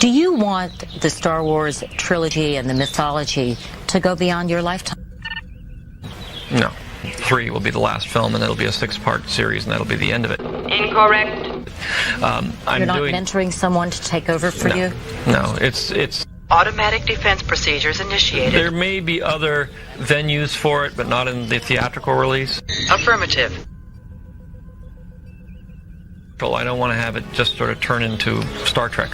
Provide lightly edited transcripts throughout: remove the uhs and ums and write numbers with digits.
Do you want the Star Wars trilogy and the mythology to go beyond your lifetime? No. 3 will be the last film, and it'll be a 6-part series, and that'll be the end of it. Incorrect. You're not mentoring someone to take over for you? No, it's... Automatic defense procedures initiated. There may be other venues for it, but not in the theatrical release. Affirmative. Well, I don't want to have it just sort of turn into Star Trek.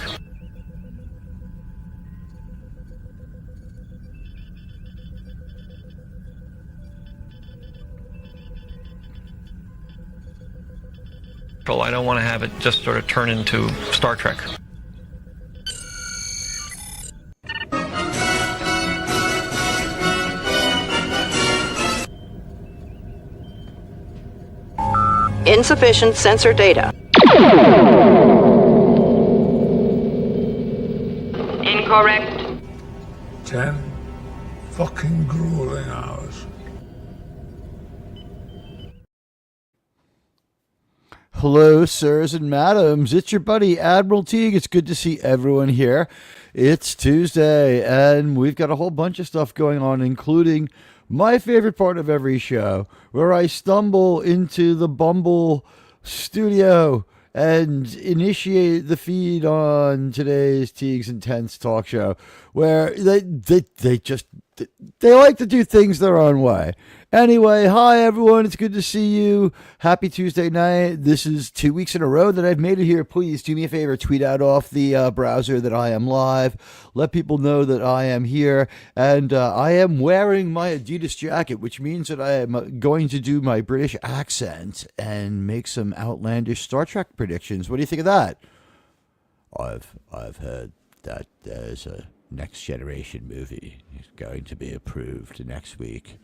Well, I don't want to have it just sort of turn into Star Trek. Insufficient sensor data. Incorrect. 10 fucking grueling hours. Hello, sirs and madams. It's your buddy, Admiral Teag. It's good to see everyone here. It's Tuesday, and we've got a whole bunch of stuff going on, including my favorite part of every show, where I stumble into the Bumble studio and initiate the feed on today's Teags Intense talk show, where they like to do things their own way. Anyway, hi everyone, it's good to see you. Happy Tuesday night. This is 2 weeks in a row that I've made it here. Please do me a favor, tweet out off the browser that I am live. Let people know that I am here. And I am wearing my Adidas jacket, which means that I am going to do my British accent and make some outlandish Star Trek predictions. What do you think of that? I've heard that there's a Next Generation movie. It's going to be approved next week.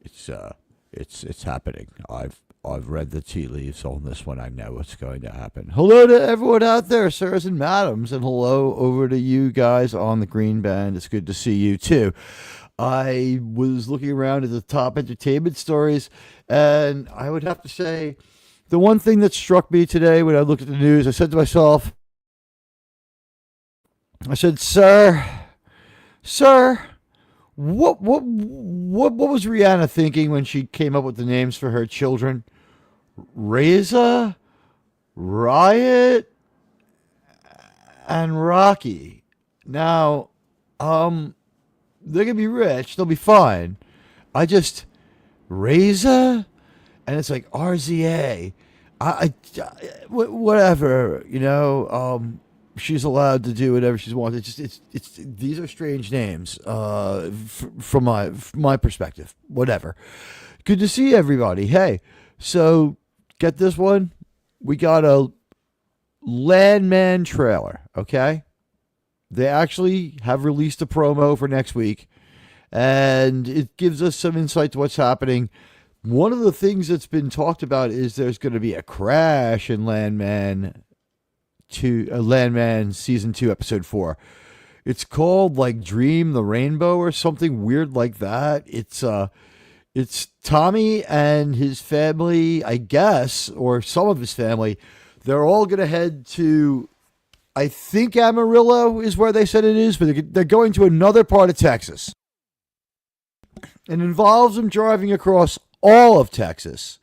It's happening. I've read the tea leaves on this one. I know what's going to happen. Hello to everyone out there, sirs and madams, and hello over to you guys on the green band. It's good to see you too. I was looking around at the top entertainment stories, and I would have to say the one thing that struck me today when I looked at the news, I said to myself, sir, what was Rihanna thinking when she came up with the names for her children? Reza, Riot, and Rocky. Now, they're gonna be rich. They'll be fine. Reza, and it's like RZA. Whatever, you know. She's allowed to do whatever she wants. It's these are strange names from my perspective. Whatever. Good to see everybody. Hey, so get this one. We got a Landman trailer. Okay, they actually have released a promo for next week, and it gives us some insight to what's happening. One of the things that's been talked about is there's going to be a crash in Landman season 2 episode 4. It's called like Dream the Rainbow or something weird like that. It's Tommy and his family, I guess, or some of his family. They're all going to head to, I think Amarillo is where they said it is, but they're going to another part of Texas. It involves them driving across all of Texas,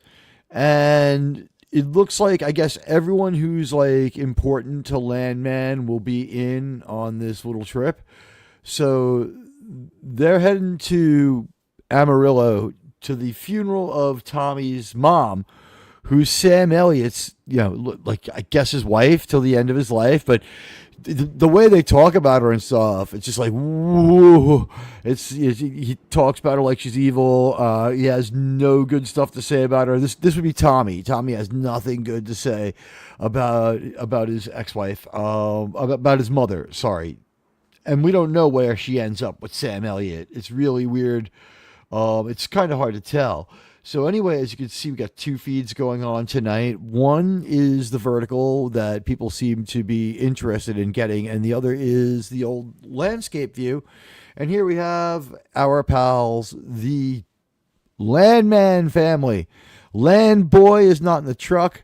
and it looks like, I guess, everyone who's like important to Landman will be in on this little trip. So they're heading to Amarillo to the funeral of Tommy's mom, who's Sam Elliott's, like, I guess his wife till the end of his life. But the way they talk about her and stuff, it's just like, whoa. He talks about her like she's evil. He has no good stuff to say about her. This would be Tommy. Tommy has nothing good to say about his ex-wife, about his mother. Sorry, and we don't know where she ends up with Sam Elliott. It's really weird. It's kind of hard to tell. So anyway, as you can see, we got 2 feeds going on tonight. One is the vertical that people seem to be interested in getting, and the other is the old landscape view. And here we have our pals, the Landman family. Land Boy is not in the truck,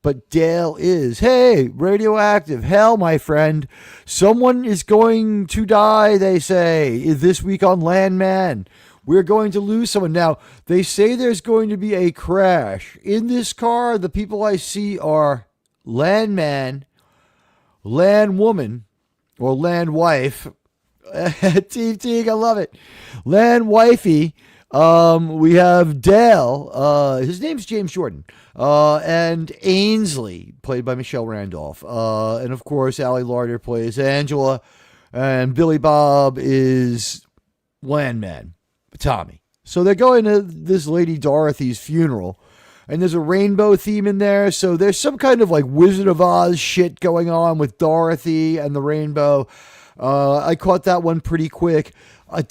but Dale is. Hey, radioactive. Hell, my friend. Someone is going to die, they say, this week on Landman. We're going to lose someone. Now, they say there's going to be a crash. In this car, the people I see are Landman, Landwoman, or Landwife. Teag, I love it. Landwifey. We have Dale. His name's James Jordan. And Ainsley, played by Michelle Randolph. And of course, Allie Larder plays Angela. And Billy Bob is Landman, Tommy. So they're going to this Lady Dorothy's funeral. And there's a rainbow theme in there. So there's some kind of like Wizard of Oz shit going on with Dorothy and the rainbow. I caught that one pretty quick. I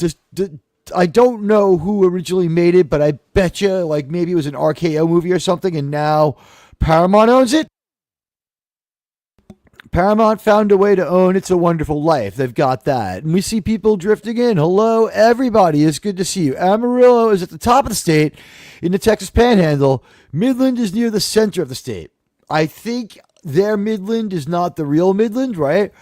don't know who originally made it, but I bet you like maybe it was an RKO movie or something, and now Paramount owns it. Paramount found a way to own It's a Wonderful Life. They've got that. And we see people drifting in. Hello, everybody. It's good to see you. Amarillo is at the top of the state in the Texas Panhandle. Midland is near the center of the state. I think their Midland is not the real Midland, right?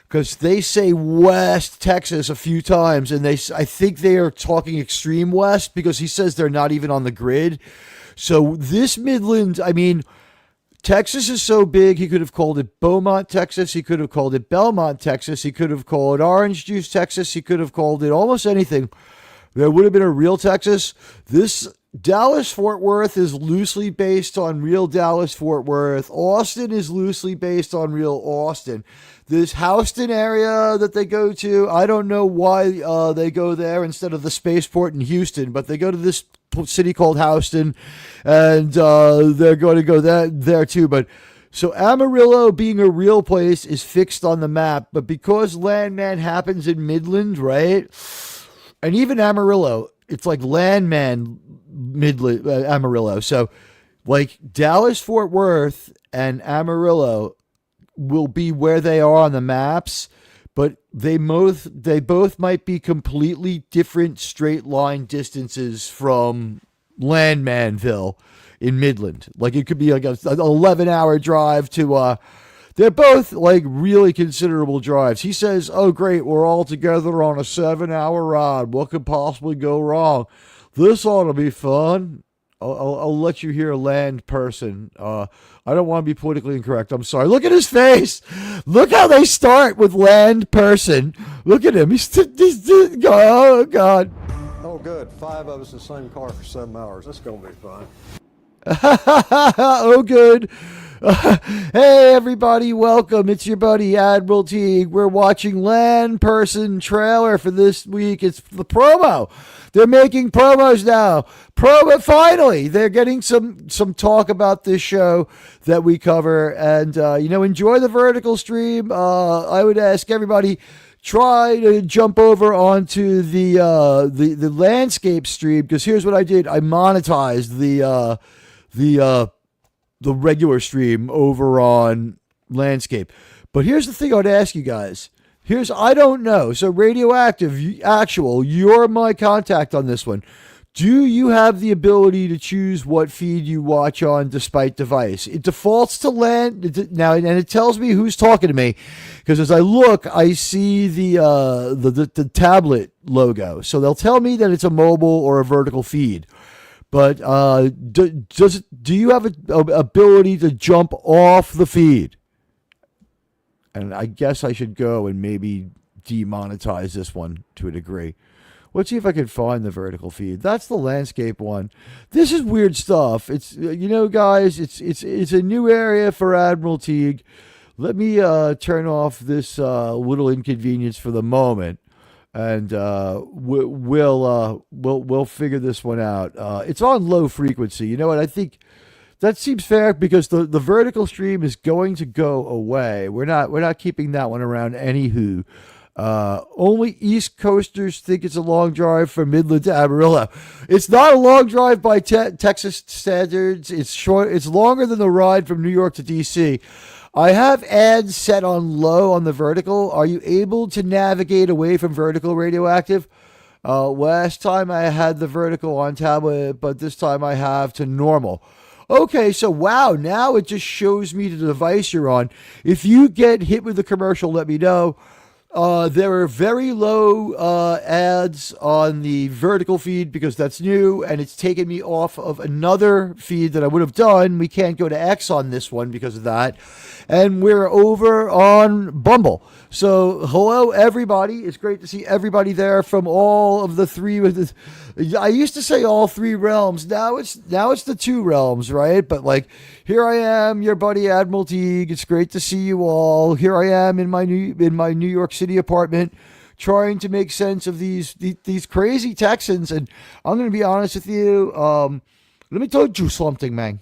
Because they say West Texas a few times, and I think they are talking extreme West because he says they're not even on the grid. So this Midland, I mean, Texas is so big, he could have called it Beaumont, Texas. He could have called it Belmont, Texas. He could have called it Orange Juice, Texas. He could have called it almost anything. There would have been a real Texas. This Dallas-Fort Worth is loosely based on real Dallas-Fort Worth. Austin is loosely based on real Austin. This Houston area that they go to, I don't know why they go there instead of the spaceport in Houston, but they go to this city called Houston, and they're going to go there too. But so Amarillo, being a real place, is fixed on the map, but because Landman happens in Midland, right? And even Amarillo, it's like Landman Midland, Amarillo. So like Dallas-Fort Worth and Amarillo will be where they are on the maps, but they both might be completely different straight line distances from Landmanville in Midland. Like it could be like an 11-hour drive to they're both like really considerable drives. He says, "Oh great, we're all together on a 7-hour ride. What could possibly go wrong? This ought to be fun." I'll let you hear a land person. I don't want to be politically incorrect. I'm sorry. Look at his face. Look how they start with land person. Look at him. He's oh, God. Oh, good. 5 of us in the same car for 7 hours. That's going to be fun. Oh, good. Hey, everybody. Welcome. It's your buddy, Admiral Teag. We're watching Land Person trailer for this week. It's the promo. They're making promos now. Finally, they're getting some talk about this show that we cover. And, enjoy the vertical stream. I would ask everybody, try to jump over onto the landscape stream, because here's what I did. I monetized the regular stream over on landscape. But here's the thing I would ask you guys. I don't know. So Radioactive, you're my contact on this one. Do you have the ability to choose what feed you watch on despite device? It defaults to land now, and it tells me who's talking to me, because as I look, I see the tablet logo. So they'll tell me that it's a mobile or a vertical feed. But do you have an ability to jump off the feed? And I guess I should go and maybe demonetize this one to a degree. Let's see if I can find the vertical feed. That's the landscape one. This is weird stuff. It's guys, it's a new area for Admiral Teag. Let me turn off this little inconvenience for the moment, and we'll figure this one out. It's on low frequency. You know what? I think that seems fair, because the vertical stream is going to go away. We're not keeping that one around anywho. Only East Coasters think it's a long drive from Midland to Amarillo. It's not a long drive by Texas standards. It's short. It's longer than the ride from New York to DC. I have ads set on low on the vertical. Are you able to navigate away from vertical, Radioactive? Last time I had the vertical on tablet, but this time I have to normal. Okay, so wow, now it just shows me the device you're on. If you get hit with the commercial, let me know. There are very low ads on the vertical feed because that's new, and it's taken me off of another feed that I would have done. We can't go to X on this one because of that. And we're over on Bumble. So, hello, everybody. It's great to see everybody there from all of the three. I used to say all three realms. Now it's the two realms, right? But like, here I am, your buddy Admiral Teag. It's great to see you all. Here I am in my New York City apartment, trying to make sense of these crazy Texans. And I'm going to be honest with you. Let me tell you something, man.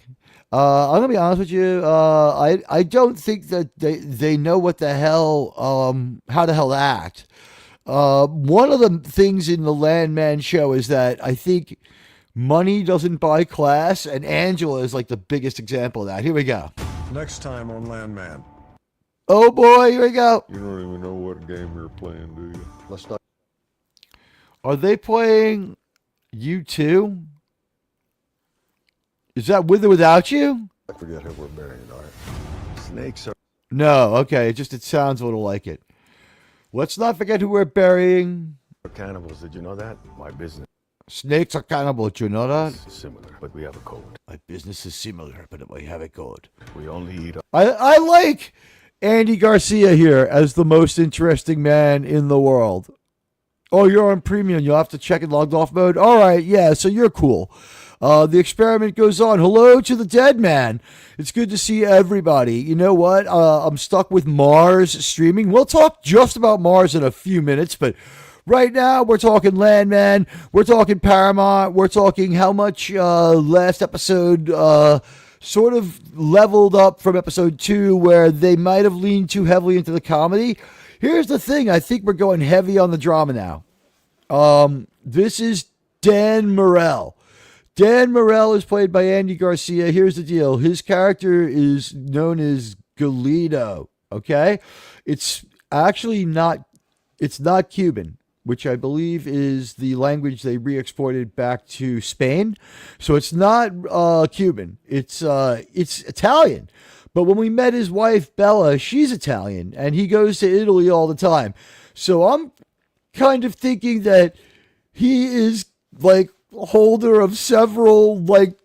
I'm gonna be honest with you. I don't think that they know what the hell, how the hell to act. One of the things in the Landman show is that I think money doesn't buy class, and Angela is like the biggest example of that. Here we go. Next time on Landman. Oh boy, here we go. You don't even know what game you're playing, do you? Let's not. Are they playing you too? Is that with or without you? I forget who we're burying, all right? Snakes are. No, okay. It sounds a little like it. Let's not forget who we're burying. Cannibals, did you know that? My business Snakes are cannibal, do you know that? is similar, but we have a code. My business is similar, but we have it good. We only eat I like Andy Garcia here as the most interesting man in the world. Oh, you're on premium. You'll have to check in logged off mode. All right, yeah, so you're cool. The experiment goes on. Hello to the dead man. It's good to see everybody. You know what? I'm stuck with Mars streaming. We'll talk just about Mars in a few minutes, but right now we're talking Landman. We're talking Paramount. We're talking how much last episode sort of leveled up from episode 2 where they might have leaned too heavily into the comedy. Here's the thing. I think we're going heavy on the drama now. This is Dan Morell. Dan Morell is played by Andy Garcia. Here's the deal. His character is known as Galido, okay? It's actually not Cuban, which I believe is the language they re-exported back to Spain. So it's not Cuban. It's Italian. But when we met his wife, Bella, she's Italian, and he goes to Italy all the time. So I'm kind of thinking that he is like holder of several like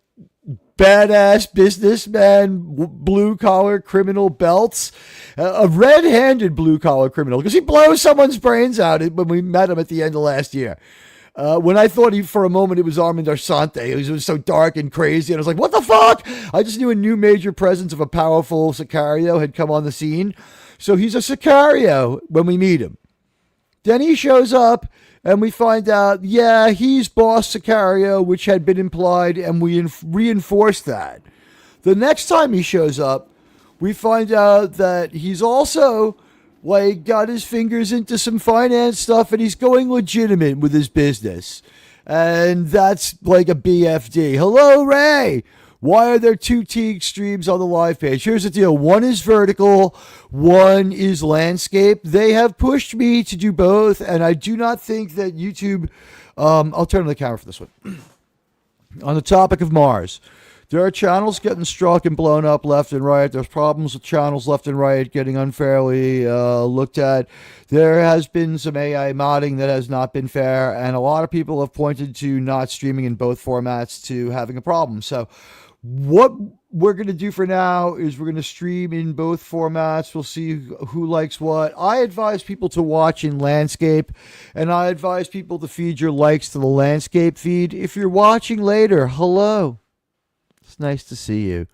badass businessman blue collar criminal belts, a red-handed blue collar criminal because he blows someone's brains out when we met him at the end of last year. When I thought for a moment it was Armand Arsante, it was so dark and crazy, and I was like, what the fuck? I just knew a new major presence of a powerful Sicario had come on the scene. So he's a Sicario when we meet him. Then he shows up, and we find out, yeah, he's Boss Sicario, which had been implied, and we reinforce that. The next time he shows up, we find out that he's also like got his fingers into some finance stuff, and he's going legitimate with his business. And that's like a BFD. Hello, Ray. Why are there two Teague streams on the live page? Here's the deal. One is vertical, one is landscape. They have pushed me to do both, and I do not think that YouTube... I'll turn on the camera for this one. On the topic of Mars, there are channels getting struck and blown up left and right. There's problems with channels left and right getting unfairly looked at. There has been some AI modding that has not been fair, and a lot of people have pointed to not streaming in both formats to having a problem. So what we're going to do for now is we're going to stream in both formats. We'll see who likes what. I advise people to watch in landscape, and I advise people to feed your likes to the landscape feed. If you're watching later, hello. It's nice to see you.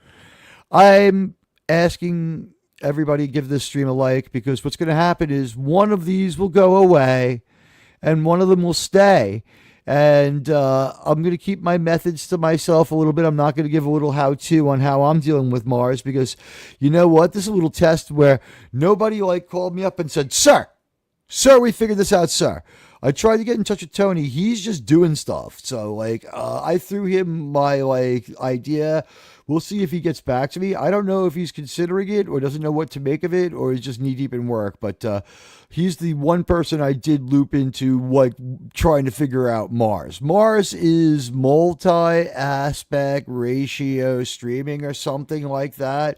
I'm asking everybody to give this stream a like because what's going to happen is one of these will go away and one of them will stay. And I'm going to keep my methods to myself a little bit. I'm not going to give a little how-to on how I'm dealing with Mars because you know what? This is a little test where nobody like called me up and said, Sir, we figured this out, sir. I tried to get in touch with Tony. He's just doing stuff. So, like, I threw him my, like, idea We'll see if he gets back to me. I don't know if he's considering it or doesn't know what to make of it or is just knee deep in work. But he's the one person I did loop into like trying to figure out Mars. Mars is multi-aspect ratio streaming or something like that.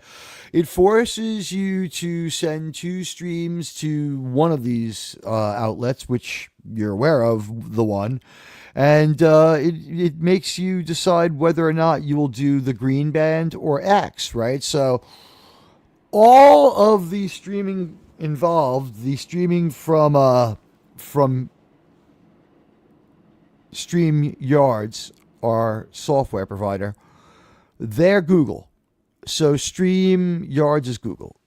It forces you to send 2 streams to one of these outlets, which you're aware of, the one. And it makes you decide whether or not you will do the green band or X, right? So all of the streaming involved, the streaming from StreamYards, our software provider, they're Google. So StreamYards is Google.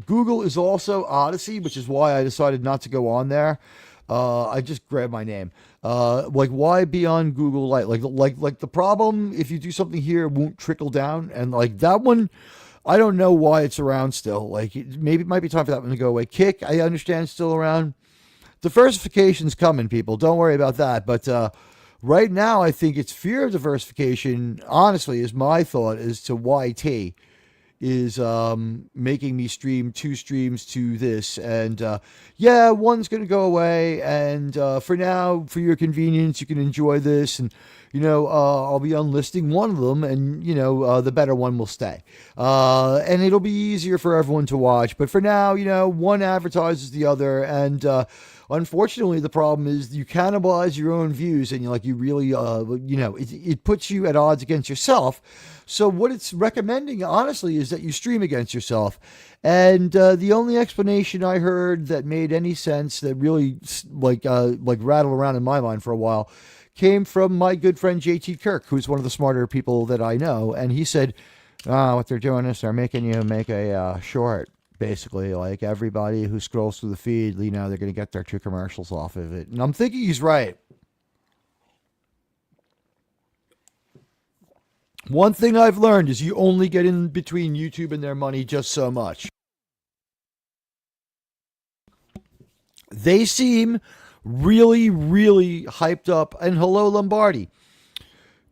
Google is also Odyssey, which is why I decided not to go on there. I just grabbed my name. Like, why be on Google Lite? Like the problem, if you do something here, it won't trickle down. And like that one, I don't know why it's around still. Like, maybe it might be time for that one to go away. Kick, I understand, is still around. Diversification's coming, people. Don't worry about that. But right now, I think it's fear of diversification, honestly, is my thought as to why T is making me stream 2 streams to this. And yeah, one's going to go away. And for now, for your convenience, you can enjoy this. And, you know, I'll be unlisting one of them. And, you know, the better one will stay. And it'll be easier for everyone to watch. But for now, you know, one advertises the other. And unfortunately, the problem is you cannibalize your own views. And you really, you know, it puts you at odds against yourself. So what it's recommending, honestly, is that you stream against yourself. And the only explanation I heard that made any sense, that really like rattled around in my mind for a while, came from my good friend JT Kirk, who's one of the smarter people that I know. And he said, what they're doing is they're making you make a short. Basically, like everybody who scrolls through the feed, you know, they're going to get their 2 commercials off of it. And I'm thinking he's right. One thing I've learned is you only get in between YouTube and their money just so much. They seem really, really hyped up. And hello, Lombardi.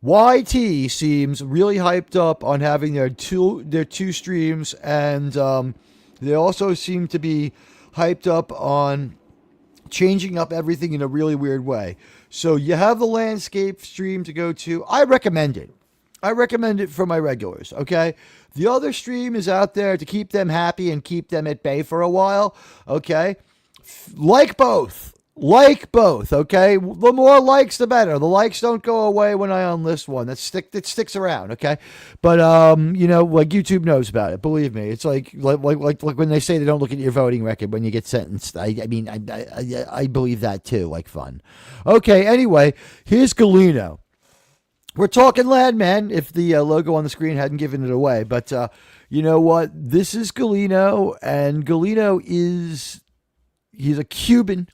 YT seems really hyped up on having their two streams. And they also seem to be hyped up on changing up everything in a really weird way. So you have the landscape stream to go to. I recommend it. I recommend it for my regulars, okay? The other stream is out there to keep them happy and keep them at bay for a while, okay? Like both, okay? The more likes, the better. The likes don't go away when I unlist one. It sticks around, okay? But, you know, like YouTube knows about it. Believe me. It's like when they say they don't look at your voting record when you get sentenced. I mean, I believe that too, like fun. Okay, anyway, here's Galeno. We're talking land, man, if the logo on the screen hadn't given it away. But you know what? This is Galeno, and Galeno he's a Cuban.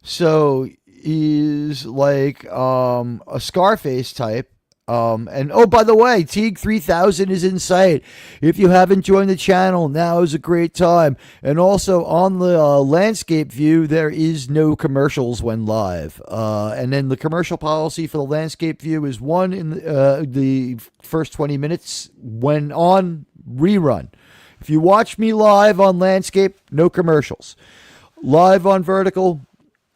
So he's like a Scarface type. And oh, by the way, Teag 3000 is in sight. If you haven't joined the channel, now is a great time. And also on the landscape view, there is no commercials when live. And then the commercial policy for the landscape view is 1 in the first 20 minutes when on rerun. If you watch me live on landscape, no commercials. Live on vertical,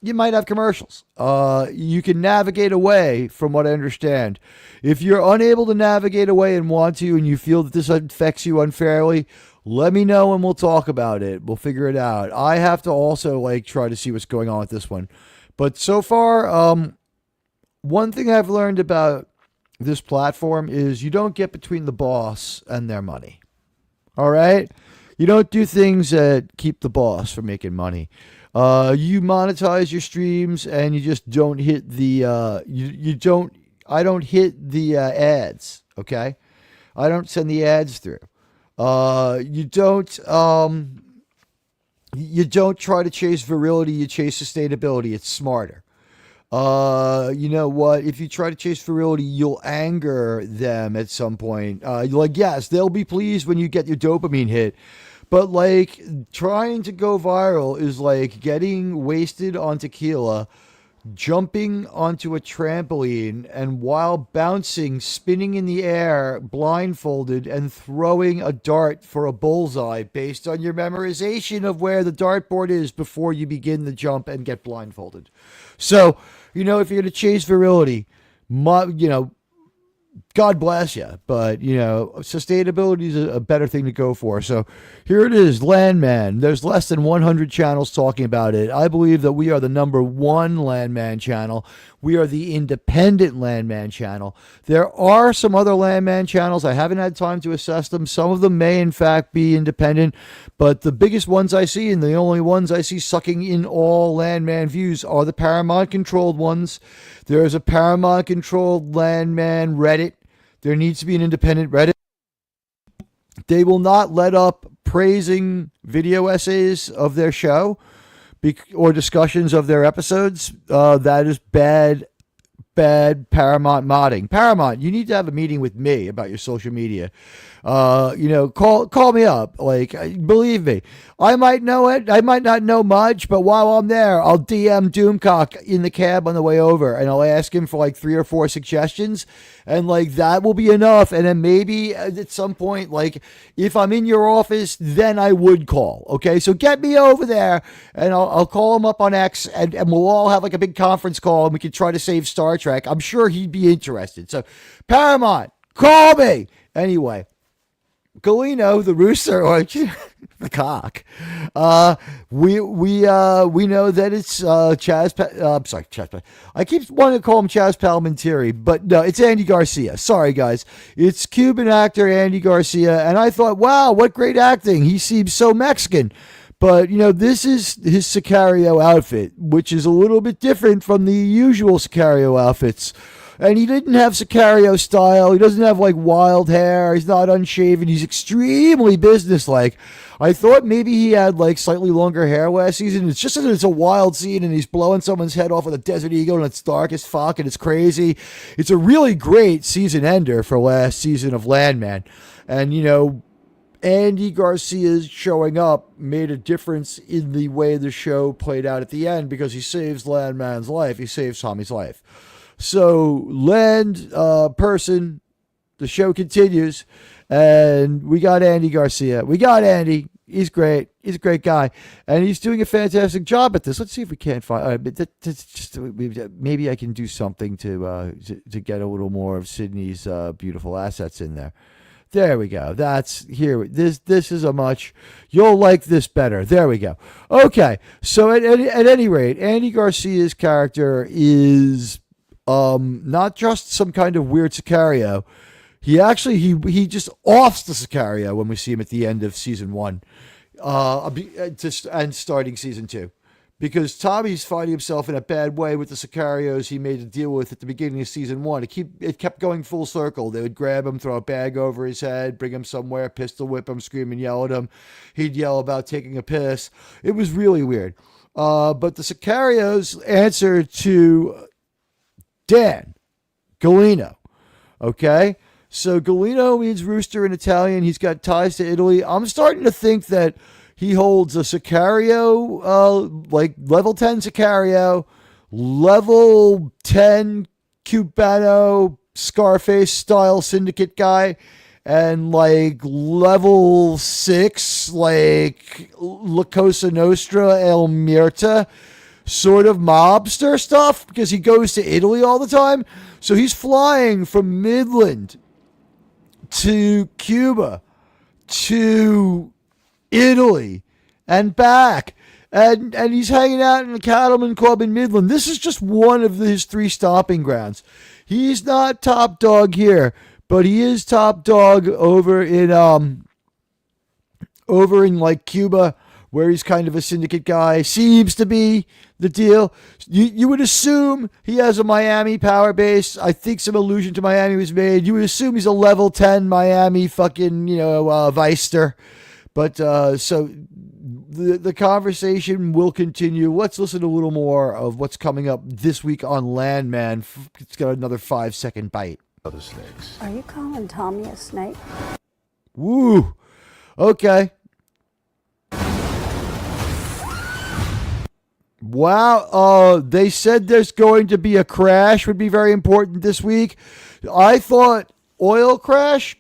you might have commercials. You can navigate away, from what I understand. If you're unable to navigate away and want to, and you feel that this affects you unfairly, let me know and we'll talk about it. We'll figure it out. I have to also try to see what's going on with this one. But so far, one thing I've learned about this platform is you don't get between the boss and their money. All right? You don't do things that keep the boss from making money. You monetize your streams and you just don't hit the I don't hit the ads, okay? I don't send the ads through. You don't try to chase virility, you chase sustainability. It's smarter. You know what? If you try to chase virility, you'll anger them at some point. Yes, they'll be pleased when you get your dopamine hit. But trying to go viral is like getting wasted on tequila jumping onto a trampoline and while bouncing, spinning in the air, blindfolded, and throwing a dart for a bullseye based on your memorization of where the dartboard is before you begin the jump and get blindfolded. So, if you're going to chase virility, God bless you, but sustainability is a better thing to go for. So here it is, Landman. There's less than 100 channels talking about it. I believe that we are the #1 Landman channel. We are the independent Landman channel. There are some other Landman channels. I haven't had time to assess them. Some of them may in fact be independent, but the biggest ones I see and the only ones I see sucking in all Landman views are the Paramount controlled ones. There is a Paramount controlled Landman Reddit. There needs to be an independent Reddit. They will not let up praising video essays of their show or discussions of their episodes. That is bad Paramount modding. Paramount, you need to have a meeting with me about your social media. Call me up. Like, believe me, I might know it. I might not know much, but while I'm there, I'll DM Doomcock in the cab on the way over, and I'll ask him for like 3 or 4 suggestions, and like that will be enough. And then maybe at some point, like if I'm in your office, then I would call. Okay, so get me over there, and I'll call him up on X, and we'll all have like a big conference call, and we can try to save Star Trek. I'm sure he'd be interested. So Paramount, call me anyway. Galino, the rooster, or the cock. We know that it's Chaz. Sorry, Chaz. I keep wanting to call him Chaz Palminteri, but no, it's Andy Garcia. Sorry, guys. It's Cuban actor Andy Garcia, and I thought, wow, what great acting. He seems so Mexican. But, this is his Sicario outfit, which is a little bit different from the usual Sicario outfits. And he didn't have Sicario style. He doesn't have like wild hair. He's not unshaven. He's extremely businesslike. I thought maybe he had like slightly longer hair last season. It's just that it's a wild scene and he's blowing someone's head off with a Desert Eagle and it's dark as fuck and it's crazy. It's a really great season ender for last season of Landman. And, Andy Garcia's showing up made a difference in the way the show played out at the end because he saves Landman's life. He saves Tommy's life. So, person, the show continues, and we got Andy Garcia. We got Andy. He's great. He's a great guy, and he's doing a fantastic job at this. Let's see if we can't find. All right, maybe I can do something to get a little more of Sydney's beautiful assets in there. There we go. That's here. This is a much. You'll like this better. There we go. Okay. So at any rate, Andy Garcia's character is not just some kind of weird Sicario. He actually he just offs the Sicario when we see him at the end of season 1, and starting season 2, because Tommy's finding himself in a bad way with the Sicarios he made a deal with at the beginning of season 1. It kept going full circle. They would grab him, throw a bag over his head, bring him somewhere, pistol whip him, scream and yell at him. He'd yell about taking a piss. It was really weird. But the Sicarios answered to Dan Galino. Okay? So Galino means rooster in Italian. He's got ties to Italy. I'm starting to think that he holds a Sicario, like level 10 Sicario, level 10 Cubano Scarface style syndicate guy, and like level 6, like La Cosa Nostra, El Mirta sort of mobster stuff, because he goes to Italy all the time. So he's flying from Midland to Cuba to Italy and back, and he's hanging out in a cattleman club in Midland. This is just one of his 3 stomping grounds. He's not top dog here, but he is top dog over in like Cuba, where he's kind of a syndicate guy. Seems to be the deal. You would assume he has a Miami power base. I think some allusion to Miami was made. You would assume he's a level 10 Miami fucking, Weister. But so the conversation will continue. Let's listen to a little more of what's coming up this week on Landman. It's got another 5-second bite. Other snakes. Are you calling Tommy a snake? Woo. Okay. Wow. They said there's going to be a crash would be very important this week. I thought oil crash,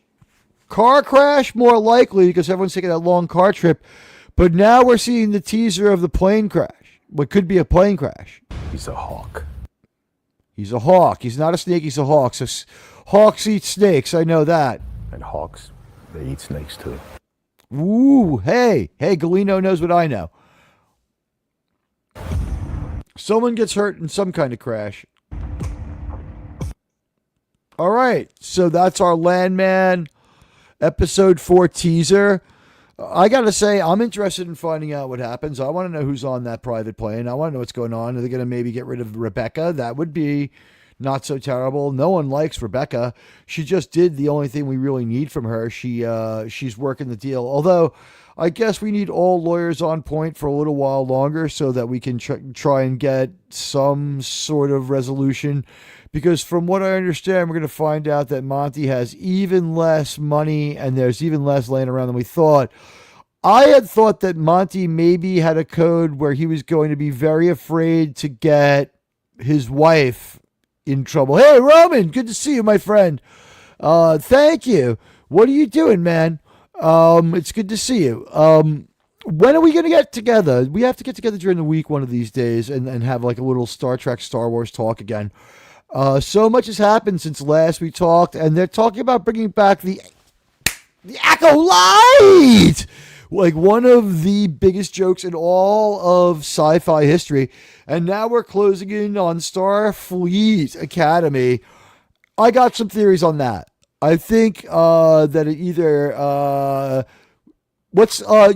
car crash more likely because everyone's taking that long car trip. But now we're seeing the teaser of the plane crash. What could be a plane crash. He's a hawk. He's a hawk. He's not a snake. He's a hawk. So hawks eat snakes. I know that. And hawks, they eat snakes too. Ooh, hey, Galeno knows what I know. Someone gets hurt in some kind of crash. All right, so that's our Landman episode 4 teaser. I got to say, I'm interested in finding out what happens. I want to know who's on that private plane. I want to know what's going on. Are they going to maybe get rid of Rebecca? That would be not so terrible. No one likes Rebecca. She just did the only thing we really need from her. She's working the deal. Although, I guess we need all lawyers on point for a little while longer so that we can try and get some sort of resolution. Because from what I understand, we're going to find out that Monty has even less money and there's even less laying around than we thought. I had thought that Monty maybe had a code where he was going to be very afraid to get his wife in trouble. Hey, Roman, good to see you, my friend. Thank you. What are you doing, man? It's good to see you. When are we going to get together? We have to get together during the week one of these days and have like a little Star Trek, Star Wars talk again. So much has happened since last we talked, and they're talking about bringing back the Acolyte, like one of the biggest jokes in all of sci-fi history. And now we're closing in on Starfleet Academy. I got some theories on that. I think that it either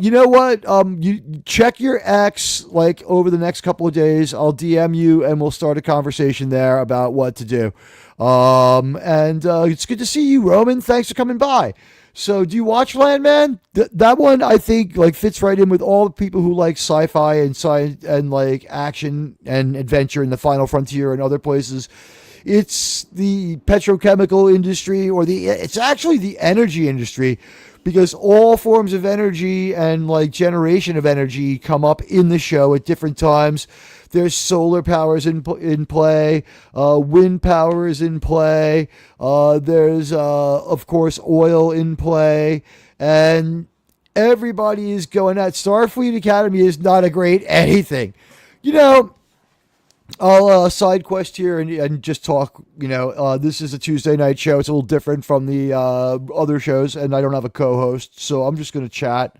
you know what? You check your X like over the next couple of days. I'll DM you and we'll start a conversation there about what to do. And it's good to see you, Roman. Thanks for coming by. So do you watch Landman? That one I think like fits right in with all the people who like sci-fi and science and like action and adventure in the Final Frontier and other places. It's the petrochemical industry it's actually the energy industry. Because all forms of energy and like generation of energy come up in the show at different times. There's solar powers in play, wind power is in play. There's of course oil in play, and everybody is going at Starfleet Academy is not a great anything. You know, I'll side quest here and just talk. You know, this is a Tuesday night show. It's a little different from the other shows, and I don't have a co-host, so I'm just going to chat.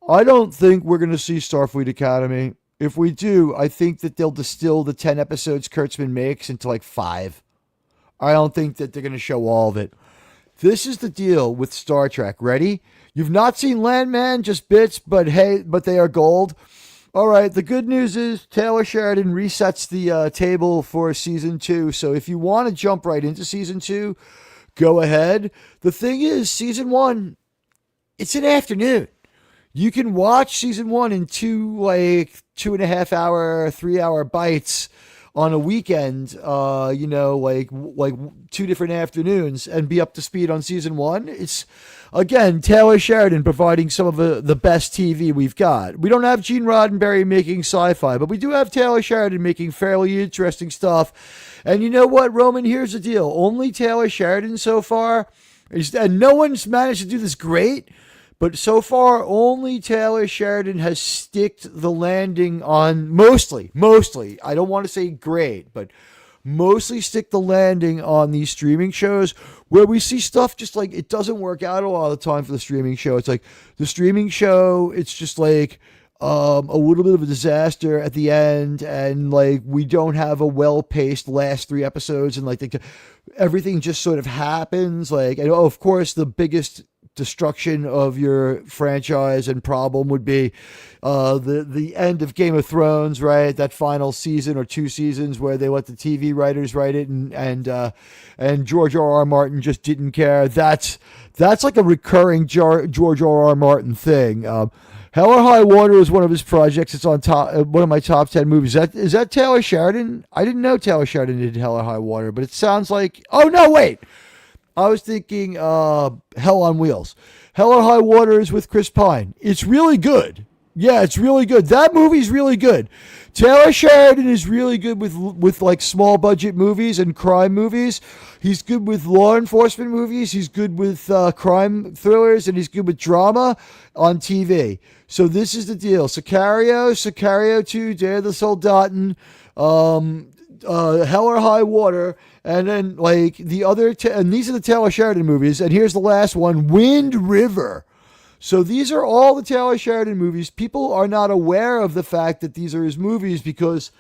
I don't think we're going to see Starfleet Academy. If we do, I think that they'll distill the 10 episodes Kurtzman makes into like 5. I don't think that they're going to show all of it. This is the deal with Star Trek. Ready? You've not seen Landman, just bits, but they are gold. All right, the good news is Taylor Sheridan resets the table for season 2. So if you want to jump right into season 2, go ahead. The thing is, season 1, it's an afternoon. You can watch season 1 in 2.5 hour, 3 hour bites on a weekend, like 2 different afternoons and be up to speed on season 1. It's, again, Taylor Sheridan providing some of the best TV we've got. We don't have Gene Roddenberry making sci-fi, but we do have Taylor Sheridan making fairly interesting stuff. And you know what, Roman? Here's the deal. Only Taylor Sheridan so far, and no one's managed to do this great, but so far, only Taylor Sheridan has sticked the landing on mostly, I don't want to say great, but mostly stick the landing on these streaming shows where we see stuff just like it doesn't work out a lot of the time for the streaming show. It's like the streaming show, it's just like a little bit of a disaster at the end, and like we don't have a well-paced last 3 episodes, and like everything just sort of happens. Like, and of course, the biggest destruction of your franchise and problem would be the end of Game of Thrones, right? That final season or 2 seasons where they let the TV writers write it, and George R.R. Martin just didn't care. That's like a recurring George R.R. Martin thing. Hell or High Water is one of his projects. It's on one of my top 10 movies. Is that Taylor Sheridan? I didn't know Taylor Sheridan did Hell or High Water, but it sounds like. Oh no, wait. I was thinking Hell on Wheels. Hell or High Water is with Chris Pine. It's really good. Yeah, it's really good. That movie's really good. Taylor Sheridan is really good with like small budget movies and crime movies. He's good with law enforcement movies. He's good with crime thrillers, and he's good with drama on TV. So this is the deal: Sicario 2, Day of the Soldaten, Hell or High Water, and then like the other. And these are the Taylor Sheridan movies. And here's the last one: Wind River. So these are all the Taylor Sheridan movies. People are not aware of the fact that these are his movies because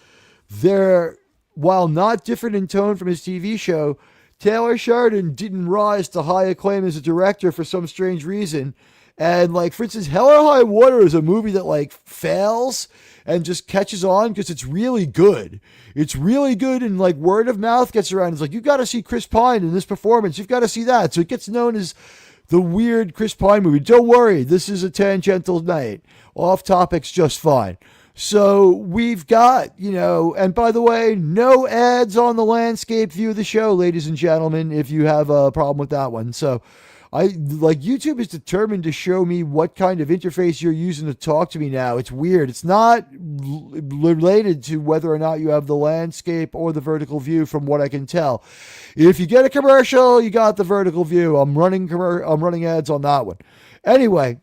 they're, while not different in tone from his TV show, Taylor Sheridan didn't rise to high acclaim as a director for some strange reason. And like, for instance, Hell or High Water is a movie that like fails and just catches on because it's really good. It's really good, and like word of mouth gets around. It's like, you got to see Chris Pine in this performance. You've got to see that. So it gets known as the weird Chris Pine movie. Don't worry, this is a tangential night. Off topic's just fine. So we've got, and by the way, no ads on the landscape view of the show, ladies and gentlemen, if you have a problem with that one. So YouTube is determined to show me what kind of interface you're using to talk to me now. It's weird. It's not related to whether or not you have the landscape or the vertical view from what I can tell. If you get a commercial, you got the vertical view. I'm running ads on that one. Anyway,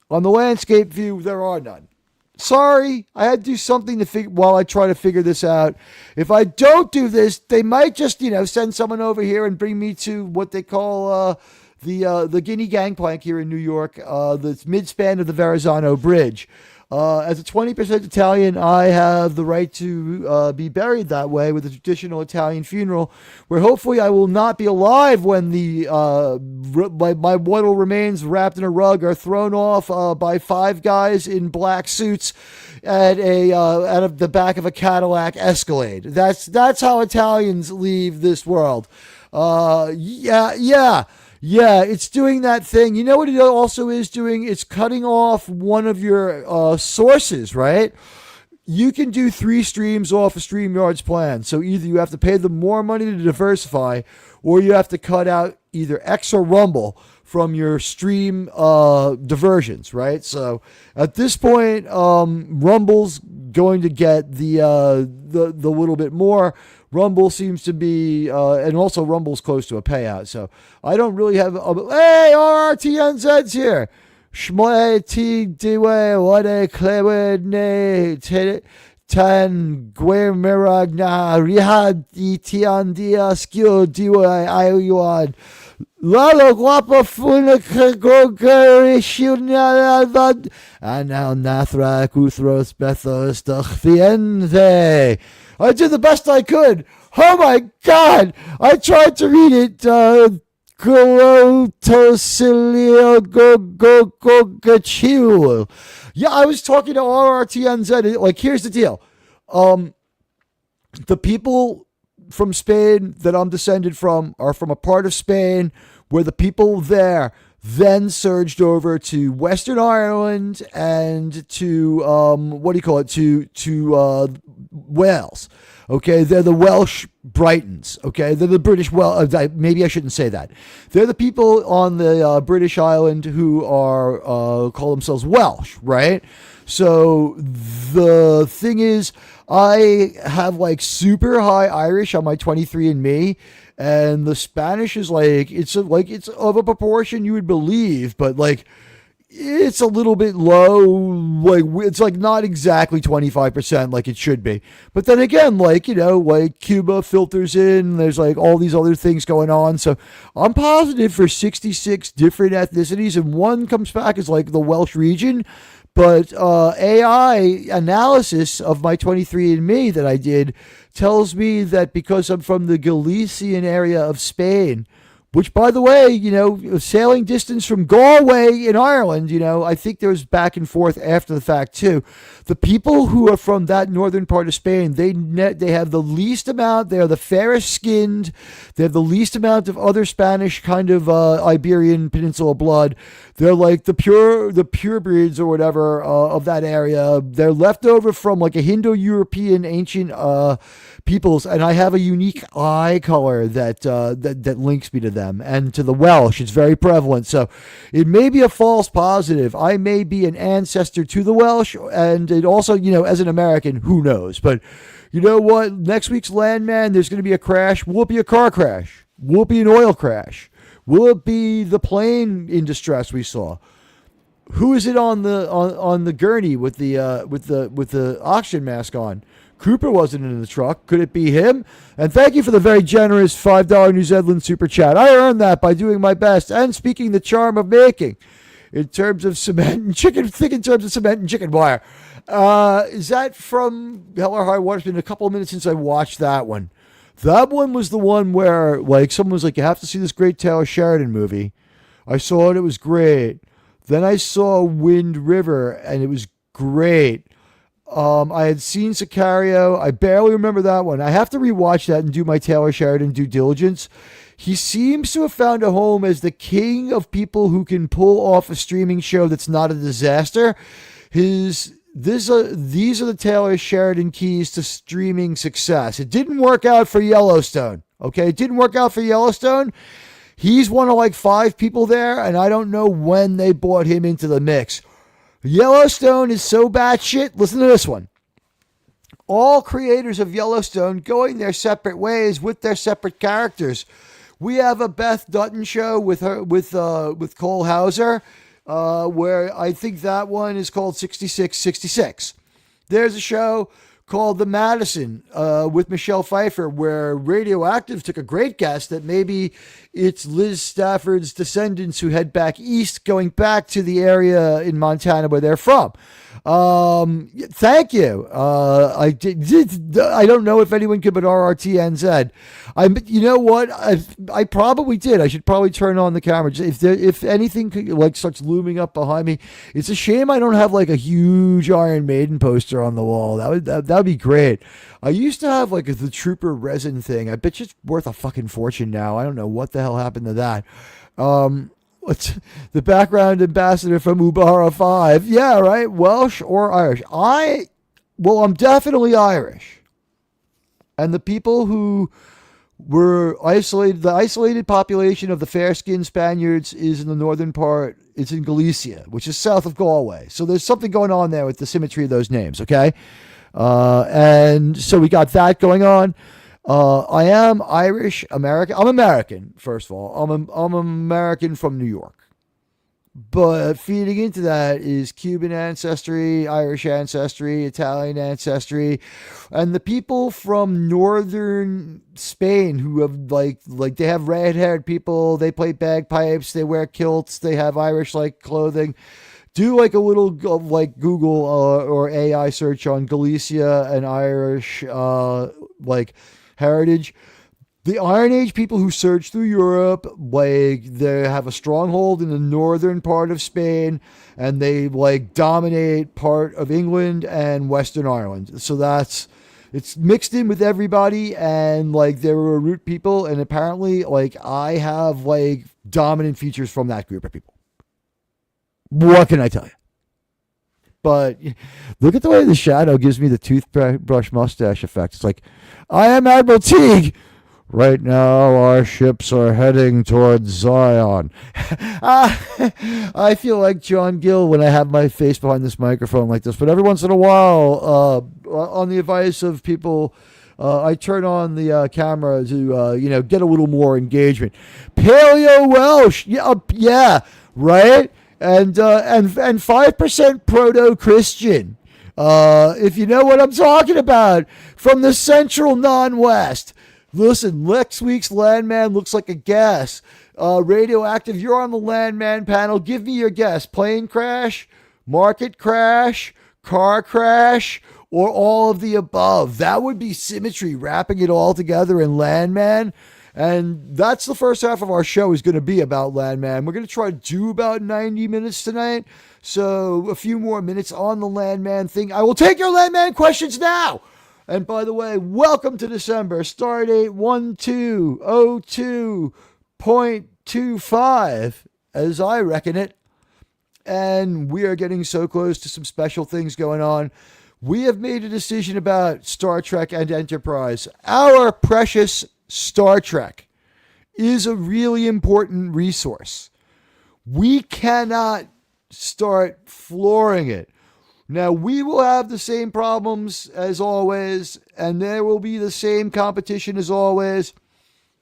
on the landscape view, there are none. Sorry, I had to do something to figure while I try to figure this out. If I don't do this, they might just, send someone over here and bring me to what they call the Guinea Gangplank here in New York, the midspan of the Verrazano Bridge. As a 20% Italian, I have the right to be buried that way with a traditional Italian funeral, where hopefully I will not be alive when my mortal remains wrapped in a rug are thrown off by 5 guys in black suits at out of the back of a Cadillac Escalade. That's how Italians leave this world. Yeah, it's doing that thing. You know what it also is doing? It's cutting off one of your sources, right? You can do 3 streams off a StreamYard's plan. So either you have to pay them more money to diversify, or you have to cut out either X or Rumble from your stream diversions, right? So at this point, Rumble's going to get the little bit more. Rumble seems to be, and also Rumble's close to a payout. So I don't really have, hey, RRTNZ's here. Shmoy Teag Diwe, what a clever ne, tan Guemiragna, Rihad Itian dia skill Diwe, Ayuan. Lalo guapa funa kagogari shunalavad. And now Nathra Kuthros Bethos Dachfiende. I did the best I could. Oh my God! I tried to read it. Yeah, I was talking to RRTNZ. Like, here's the deal. The people from Spain that I'm descended from are from a part of Spain where the people there then surged over to Western Ireland and to Wales. Okay, they're the Welsh Britons. Okay, they're the British. Maybe I shouldn't say that. They're the people on the British island who are call themselves Welsh, right? So the thing is, I have like super high Irish on my 23andMe, and the Spanish is it's of a proportion you would believe, but like it's a little bit low. Like it's like not exactly 25% like it should be. But then again, like Cuba filters in. There's like all these other things going on. So I'm positive for 66 different ethnicities, and one comes back as like the Welsh region. But AI analysis of my 23andMe that I did tells me that because I'm from the Galician area of Spain, which, by the way, sailing distance from Galway in Ireland, I think there was back and forth after the fact too. The people who are from that northern part of Spain, they have the least amount. They are the fairest skinned. They have the least amount of other Spanish kind of Iberian Peninsula blood. They're like the purebreds or whatever of that area. They're left over from like a Indo-European ancient peoples, and I have a unique eye color that links me to them, and to the Welsh, it's very prevalent. So it may be a false positive. I may be an ancestor to the Welsh, and it also, as an American, who knows? But you know what? Next week's Landman, there's going to be a crash. Will it be a car crash? Will it be an oil crash? Will it be the plane in distress we saw? Who is it on the gurney with the oxygen mask on? Cooper wasn't in the truck. Could it be him? And thank you for the very generous $5 New Zealand super chat. I earned that by doing my best and speaking the charm of making. In terms of cement and chicken, think in terms of cement and chicken wire. Is that from Hell or High Water? It's been a couple of minutes since I watched that one. That one was the one where someone was like, you have to see this great Taylor Sheridan movie. I saw it. It was great. Then I saw Wind River, and it was great. I had seen Sicario. I barely remember that one. I have to rewatch that and do my Taylor Sheridan due diligence. He seems to have found a home as the king of people who can pull off a streaming show that's not a disaster. These are the Taylor Sheridan keys to streaming success. It didn't work out for Yellowstone. Okay, it didn't work out for Yellowstone. He's one of 5 people there, and I don't know when they brought him into the mix. Yellowstone is so batshit. Listen to this one. All creators of Yellowstone going their separate ways with their separate characters. We have a Beth Dutton show with Cole Hauser, where I think that one is called 6666. There's a show called The Madison with Michelle Pfeiffer, where Radioactive took a great guess that maybe it's Liz Stafford's descendants who head back east, going back to the area in Montana where they're from. Thank you. I don't know if anyone could but RRTNZ. You know what? I probably did. I should probably turn on the camera. If anything starts looming up behind me, it's a shame I don't have a huge Iron Maiden poster on the wall. That would be great. I used to have the Trooper resin thing. I bet it's worth a fucking fortune now. I don't know what the hell happened to that. What's the background ambassador from Ubara 5? Yeah, right. Welsh or Irish? I'm definitely Irish. And the people who were isolated, the isolated population of the fair-skinned Spaniards is in the northern part. It's in Galicia, which is south of Galway. So there's something going on there with the symmetry of those names, okay? And so we got that going on. I am Irish American. I'm American, first of all. I'm American from New York. But feeding into that is Cuban ancestry, Irish ancestry, Italian ancestry, and the people from northern Spain who have they have red-haired people, they play bagpipes, they wear kilts, they have Irish-like clothing. Do a little Google or AI search on Galicia and Irish heritage. The Iron Age people who surged through Europe, they have a stronghold in the northern part of Spain, and they dominate part of England and Western Ireland. So it's mixed in with everybody, and they were a root people, and apparently I have dominant features from that group of people. What can I tell you? But look at the way the shadow gives me the toothbrush mustache effect. It's I am Admiral Teag. Right now, our ships are heading towards Zion. I feel like John Gill when I have my face behind this microphone like this. But every once in a while, on the advice of people, I turn on the camera to get a little more engagement. Paleo Welsh, yeah, right, and 5% Proto-Christian. If you know what I'm talking about, from the central non-west. Listen, next week's Landman looks like a guess. Radioactive, you're on the Landman panel. Give me your guess. Plane crash, market crash, car crash, or all of the above. That would be symmetry, wrapping it all together in Landman. And that's the first half of our show is going to be about Landman. We're going to try to do about 90 minutes tonight. So a few more minutes on the Landman thing. I will take your Landman questions now. And by the way, welcome to December. Stardate 1202.25, as I reckon it. And we are getting so close to some special things going on. We have made a decision about Star Trek and Enterprise. Our precious Star Trek is a really important resource. We cannot start flooring it. Now, we will have the same problems as always, and there will be the same competition as always.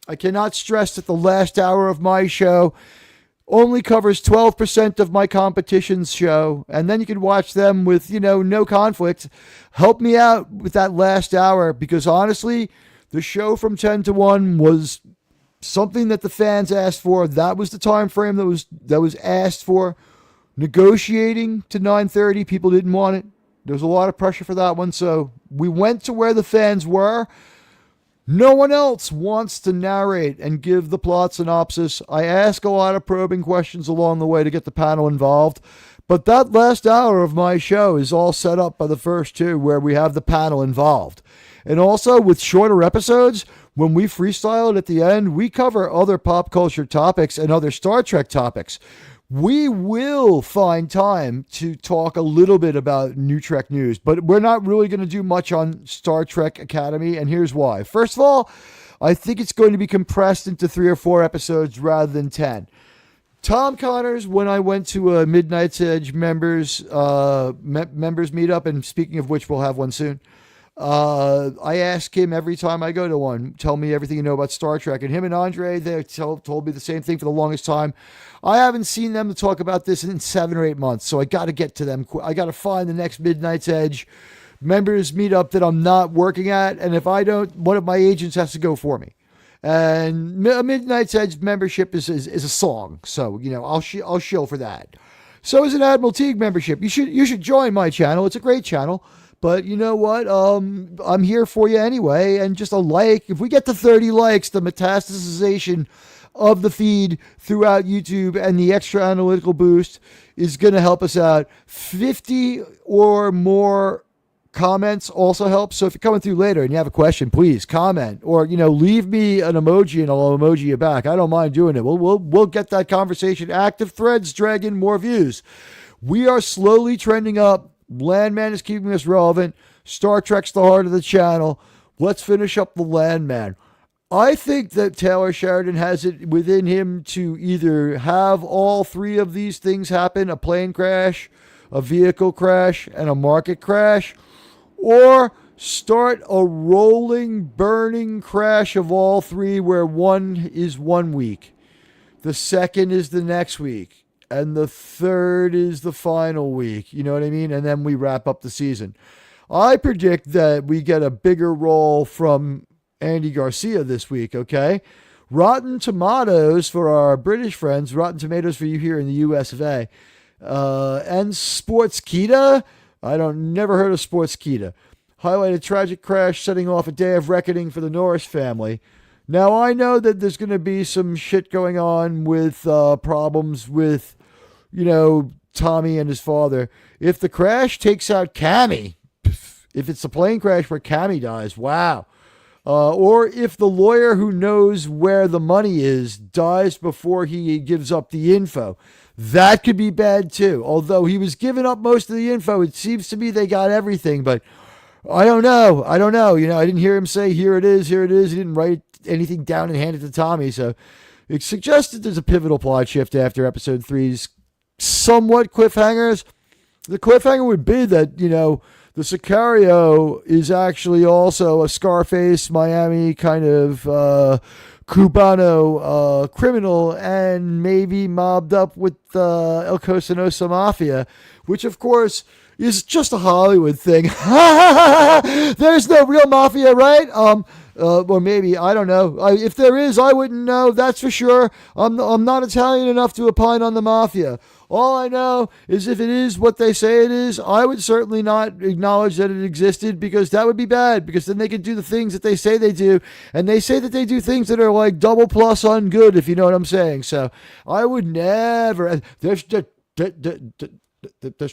I cannot stress that the last hour of my show only covers 12% of my competition's show, and then you can watch them with, no conflict. Help me out with that last hour, because honestly, the show from 10 to 1 was something that the fans asked for. That was the time frame that was asked for. Negotiating to 9:30, people didn't want it. There was a lot of pressure for that one, so we went to where the fans were. No one else wants to narrate and give the plot synopsis. I ask a lot of probing questions along the way to get the panel involved, but that last hour of my show is all set up by the first two, where we have the panel involved. And also, with shorter episodes, when we freestyle it at the end, we cover other pop culture topics and other Star Trek topics. We will find time to talk a little bit about New Trek news, but we're not really going to do much on Star Trek Academy, and here's why. First of all, I think it's going to be compressed into 3 or 4 episodes rather than 10. Tom Connors, when I went to a Midnight's Edge members meetup, and speaking of which, we'll have one soon, I ask him every time I go to one, tell me everything you know about Star Trek. And him and Andre, they told me the same thing for the longest time. I haven't seen them to talk about this in 7 or 8 months, so I got to get to them. I got to find the next Midnight's Edge members meetup that I'm not working at, and if I don't, one of my agents has to go for me. And a Midnight's Edge membership is a song, so I'll shill for that. So is an Admiral Teague membership. You should join my channel. It's a great channel. But you know what? I'm here for you anyway. And just a like. If we get to 30 likes, the metastasization of the feed throughout YouTube and the extra analytical boost is going to help us out. 50 or more comments also helps. So if you're coming through later and you have a question, please comment, or leave me an emoji and I'll emoji you back. I don't mind doing it. We'll get that conversation. Active threads dragging more views. We are slowly trending up. Landman is keeping us relevant. Star Trek's the heart of the channel. Let's finish up the Landman. I think that Taylor Sheridan has it within him to either have all 3 of these things happen, a plane crash, a vehicle crash, and a market crash, or start a rolling, burning crash of all 3 where one is 1 week, the second is the next week, and the third is the final week. You know what I mean? And then we wrap up the season. I predict that we get a bigger role from Andy Garcia this week, okay? Rotten Tomatoes for our British friends, Rotten Tomatoes for you here in the US of A, and Sportskeeda. Never heard of Sportskeeda. Highlighted tragic crash setting off a day of reckoning for the Norris family. Now, I know that there's going to be some shit going on with problems with, Tommy and his father. If the crash takes out Cammy, if it's a plane crash where Cammy dies, wow. Or if the lawyer who knows where the money is dies before he gives up the info, that could be bad too. Although he was giving up most of the info, it seems to me they got everything, but I don't know. I didn't hear him say, here it is. He didn't write anything down and hand it to Tommy. So it suggested there's a pivotal plot shift after episode 3's somewhat cliffhangers. The cliffhanger would be that, the Sicario is actually also a Scarface, Miami kind of Cubano criminal and maybe mobbed up with El Cosa Nostra Mafia, which of course is just a Hollywood thing. There's no real mafia, right? Or maybe, I don't know. If there is, I wouldn't know. That's for sure. I'm not Italian enough to opine on the mafia. All I know is if it is what they say it is, I would certainly not acknowledge that it existed, because that would be bad, because then they could do the things that they say they do, and they say that they do things that are like double plus on good, if you know what I'm saying. So I would never. There's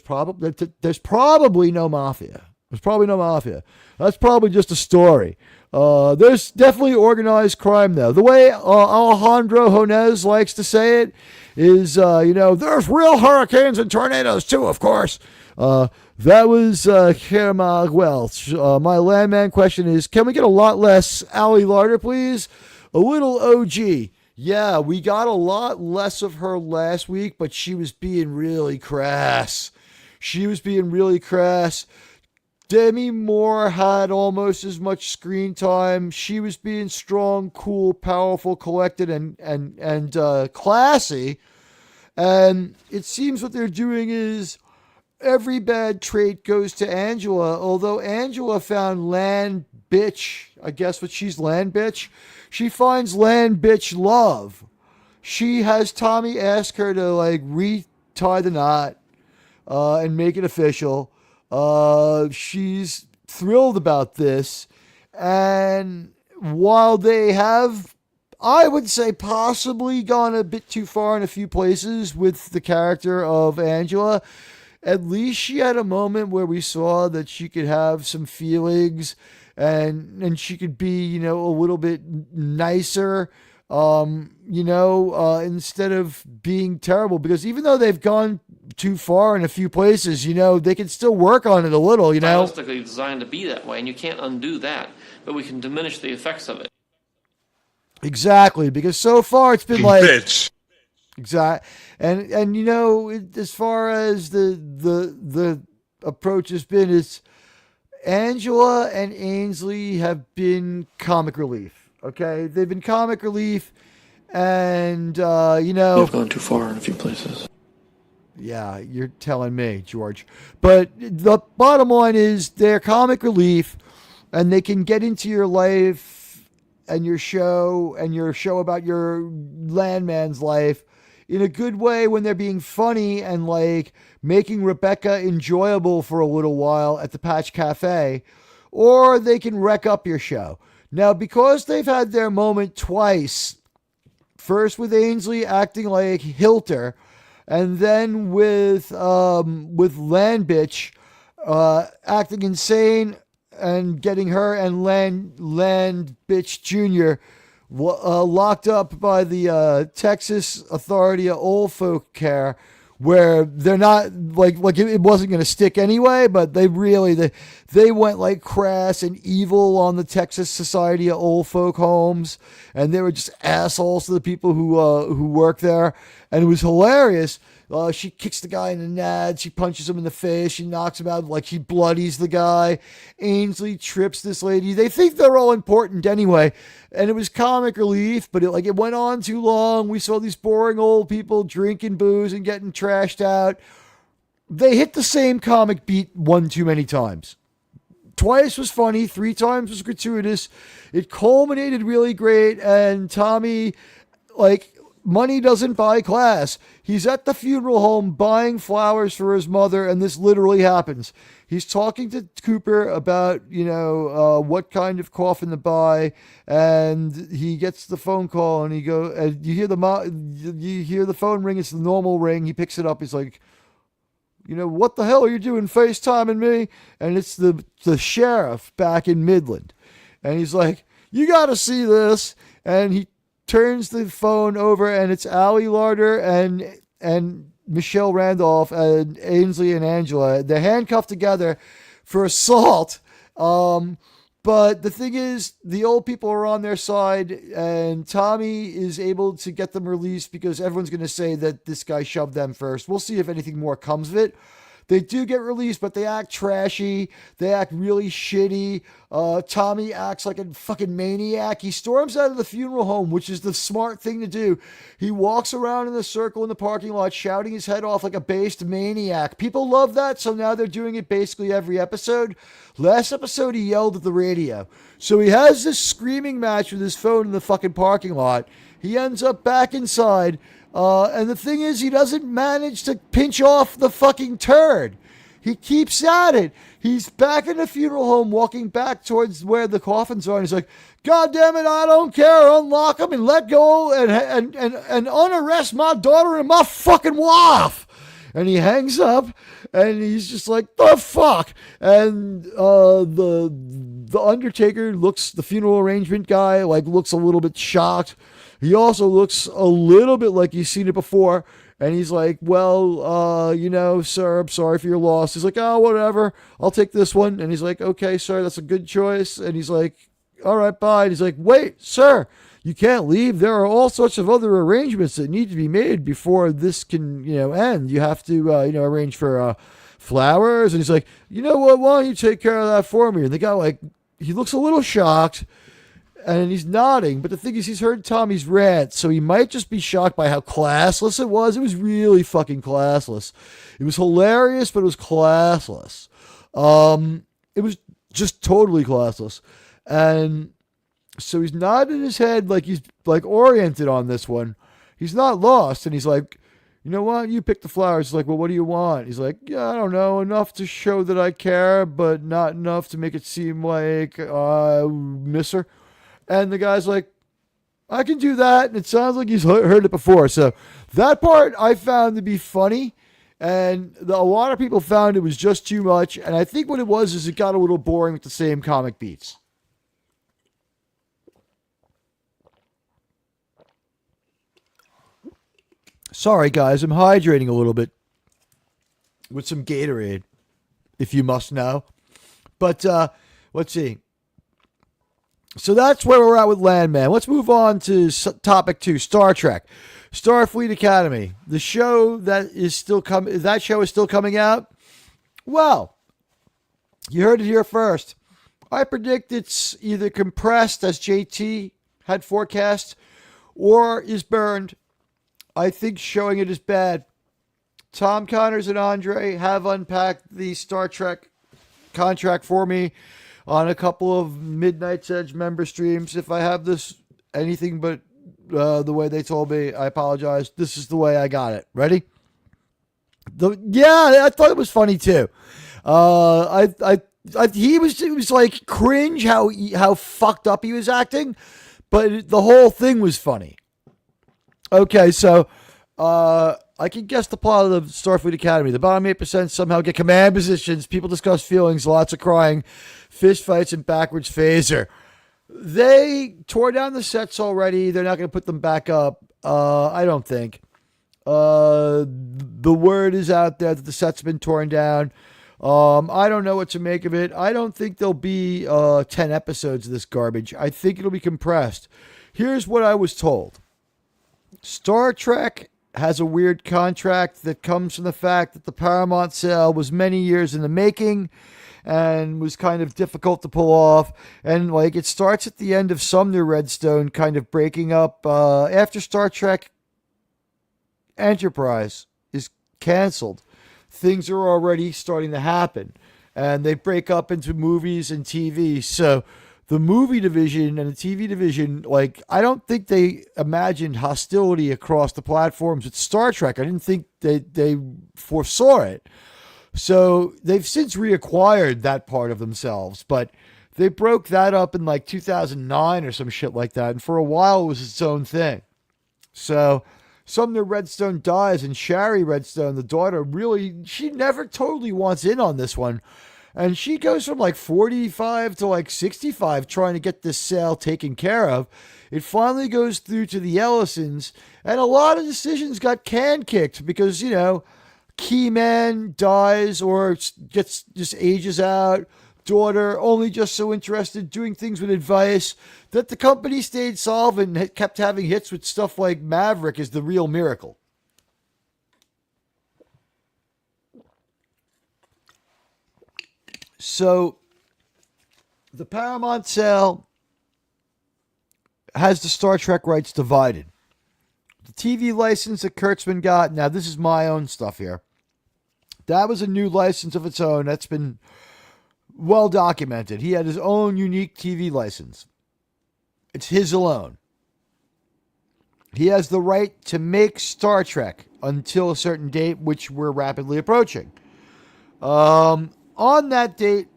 probably no mafia. There's probably no mafia. That's probably just a story. There's definitely organized crime, though. The way Alejandro Jonez likes to say it is, there's real hurricanes and tornadoes, too, of course. That was Hermag Welch. My landman question is, can we get a lot less Ali Larder, please? A little OG. Yeah, we got a lot less of her last week, but she was being really crass. She was being really crass. Demi Moore had almost as much screen time. She was being strong, cool, powerful, collected, and classy. And it seems what they're doing is every bad trait goes to Angela, although Angela found land bitch. I guess what she's land bitch. She finds land bitch love. She has Tommy ask her to like retie the knot and make it official. She's thrilled about this. And while they have, I would say, possibly gone a bit too far in a few places with the character of Angela, at least she had a moment where we saw that she could have some feelings and she could be, you know, a little bit nicer, instead of being terrible. Because even though they've gone too far in a few places, you know, they can still work on it a little, you know. Stylistically designed to be that way, and you can't undo that, but we can diminish the effects of it. Exactly, because so far it's been like Bitch. exact, and you know, as far as the approach has been, it's Angela and Ainsley have been comic relief. Okay, they've been comic relief, and You've gone too far in a few places. yeah, you're telling me, George. But the bottom line is they're comic relief, and they can get into your life and your show about your landman's life in a good way when they're being funny and like making Rebecca enjoyable for a little while at the Patch Cafe, or they can wreck up your show. Now, because they've had their moment twice, first with Ainsley acting like Hilter, and then with Landbitch acting insane and getting her and Landbitch Jr. Locked up by the Texas Authority of Old Folk Care, where they're not like it wasn't going to stick anyway, but they went like crass and evil on the Texas Society of Old Folk Homes, and they were just assholes to the people who work there, and it was hilarious. She kicks the guy in the nads. She punches him in the face. She knocks him out. Like, she bloodies the guy. Ainsley trips this lady. They think they're all important anyway. And it was comic relief, but it went on too long. We saw these boring old people drinking booze and getting trashed out. They hit the same comic beat one too many times. Twice was funny. 3 times was gratuitous. It culminated really great. And Tommy, money doesn't buy class. He's at the funeral home buying flowers for his mother, and this literally happens. He's talking to Cooper about, what kind of coffin to buy, and he gets the phone call, and you hear the phone ring. It's the normal ring. He picks it up. He's like, what the hell are you doing FaceTiming me? And it's the sheriff back in Midland. And he's like, you got to see this. And he turns the phone over, and it's Allie Larder and Michelle Randolph and Ainsley and Angela. They're handcuffed together for assault. But the thing is, the old people are on their side, and Tommy is able to get them released because everyone's going to say that this guy shoved them first. We'll see if anything more comes of it. They do get released, but they act trashy. They act really shitty. Tommy acts like a fucking maniac. He storms out of the funeral home, which is the smart thing to do. He walks around in a circle in the parking lot, shouting his head off like a based maniac. People love that, so now they're doing it basically every episode. Last episode, he yelled at the radio. So he has this screaming match with his phone in the fucking parking lot. He ends up back inside. And the thing is, he doesn't manage to pinch off the fucking turd. He keeps at it. He's back in the funeral home, walking back towards where the coffins are. And he's like, God damn it, I don't care. Unlock them and let go and unarrest my daughter and my fucking wife. And he hangs up, and he's just like, the fuck? And the Undertaker the funeral arrangement guy, looks a little bit shocked. He also looks a little bit like he's seen it before. And he's like, well, sir, I'm sorry for your loss. He's like, oh, whatever. I'll take this one. And he's like, okay, sir, that's a good choice. And he's like, all right, bye. And he's like, wait, sir, you can't leave. There are all sorts of other arrangements that need to be made before this can, end. You have to, arrange for flowers. And he's like, you know what? Why don't you take care of that for me? And the guy, he looks a little shocked. And he's nodding, but the thing is, he's heard Tommy's rant, so he might just be shocked by how classless it was. It was really fucking classless. It was hilarious, but it was classless. It was just totally classless. And so he's nodding his head like he's oriented on this one. He's not lost, and he's like, you know what? You pick the flowers. He's like, well, what do you want? He's like, yeah, I don't know. Enough to show that I care, but not enough to make it seem like I miss her. And the guy's like, I can do that. And it sounds like he's heard it before. So that part I found to be funny. And a lot of people found it was just too much. And I think what it was is it got a little boring with the same comic beats. Sorry, guys. I'm hydrating a little bit with some Gatorade, if you must know. But let's see. So that's where we're at with Landman. Let's move on to topic 2, Star Trek, Starfleet Academy. The show that is still coming. That show is still coming out. Well, you heard it here first. I predict it's either compressed, as JT had forecast, or is burned. I think showing it is bad. Tom Connors and Andre have unpacked the Star Trek contract for me on a couple of Midnight's Edge member streams. If I have this anything but the way they told me, I apologize. This is the way I got it. Ready? I thought it was funny too. It was like cringe how fucked up he was acting, but the whole thing was funny. Okay, so I can guess the plot of the Starfleet Academy. The bottom 8% somehow get command positions. People discuss feelings, lots of crying, fist fights, and backwards phaser. They tore down the sets already. They're not going to put them back up. I don't think. The word is out there that the set's been torn down. I don't know what to make of it. I don't think there'll be 10 episodes of this garbage. I think it'll be compressed. Here's what I was told. Star Trek has a weird contract that comes from the fact that the Paramount sale was many years in the making and was kind of difficult to pull off. And it starts at the end of Sumner Redstone kind of breaking up after Star Trek Enterprise is canceled. Things are already starting to happen, and they break up into movies and TV. So the movie division and the TV division, I don't think they imagined hostility across the platforms with Star Trek. I didn't think they foresaw it. So they've since reacquired that part of themselves, but they broke that up in 2009 or some shit like that. And for a while it was its own thing. So Sumner Redstone dies, and Shari Redstone, the daughter, she never totally wants in on this one. And she goes from 45 to 65 trying to get this sale taken care of. It finally goes through to the Ellisons, and a lot of decisions got can-kicked because, key man dies or just ages out. Daughter only just so interested doing things with advice that the company stayed solvent and kept having hits with stuff like Maverick is the real miracle. So the Paramount sale has the Star Trek rights divided. The TV license that Kurtzman got, now this is my own stuff here. That was a new license of its own. That's been well documented. He had his own unique TV license. It's his alone. He has the right to make Star Trek until a certain date, which we're rapidly approaching. On that date,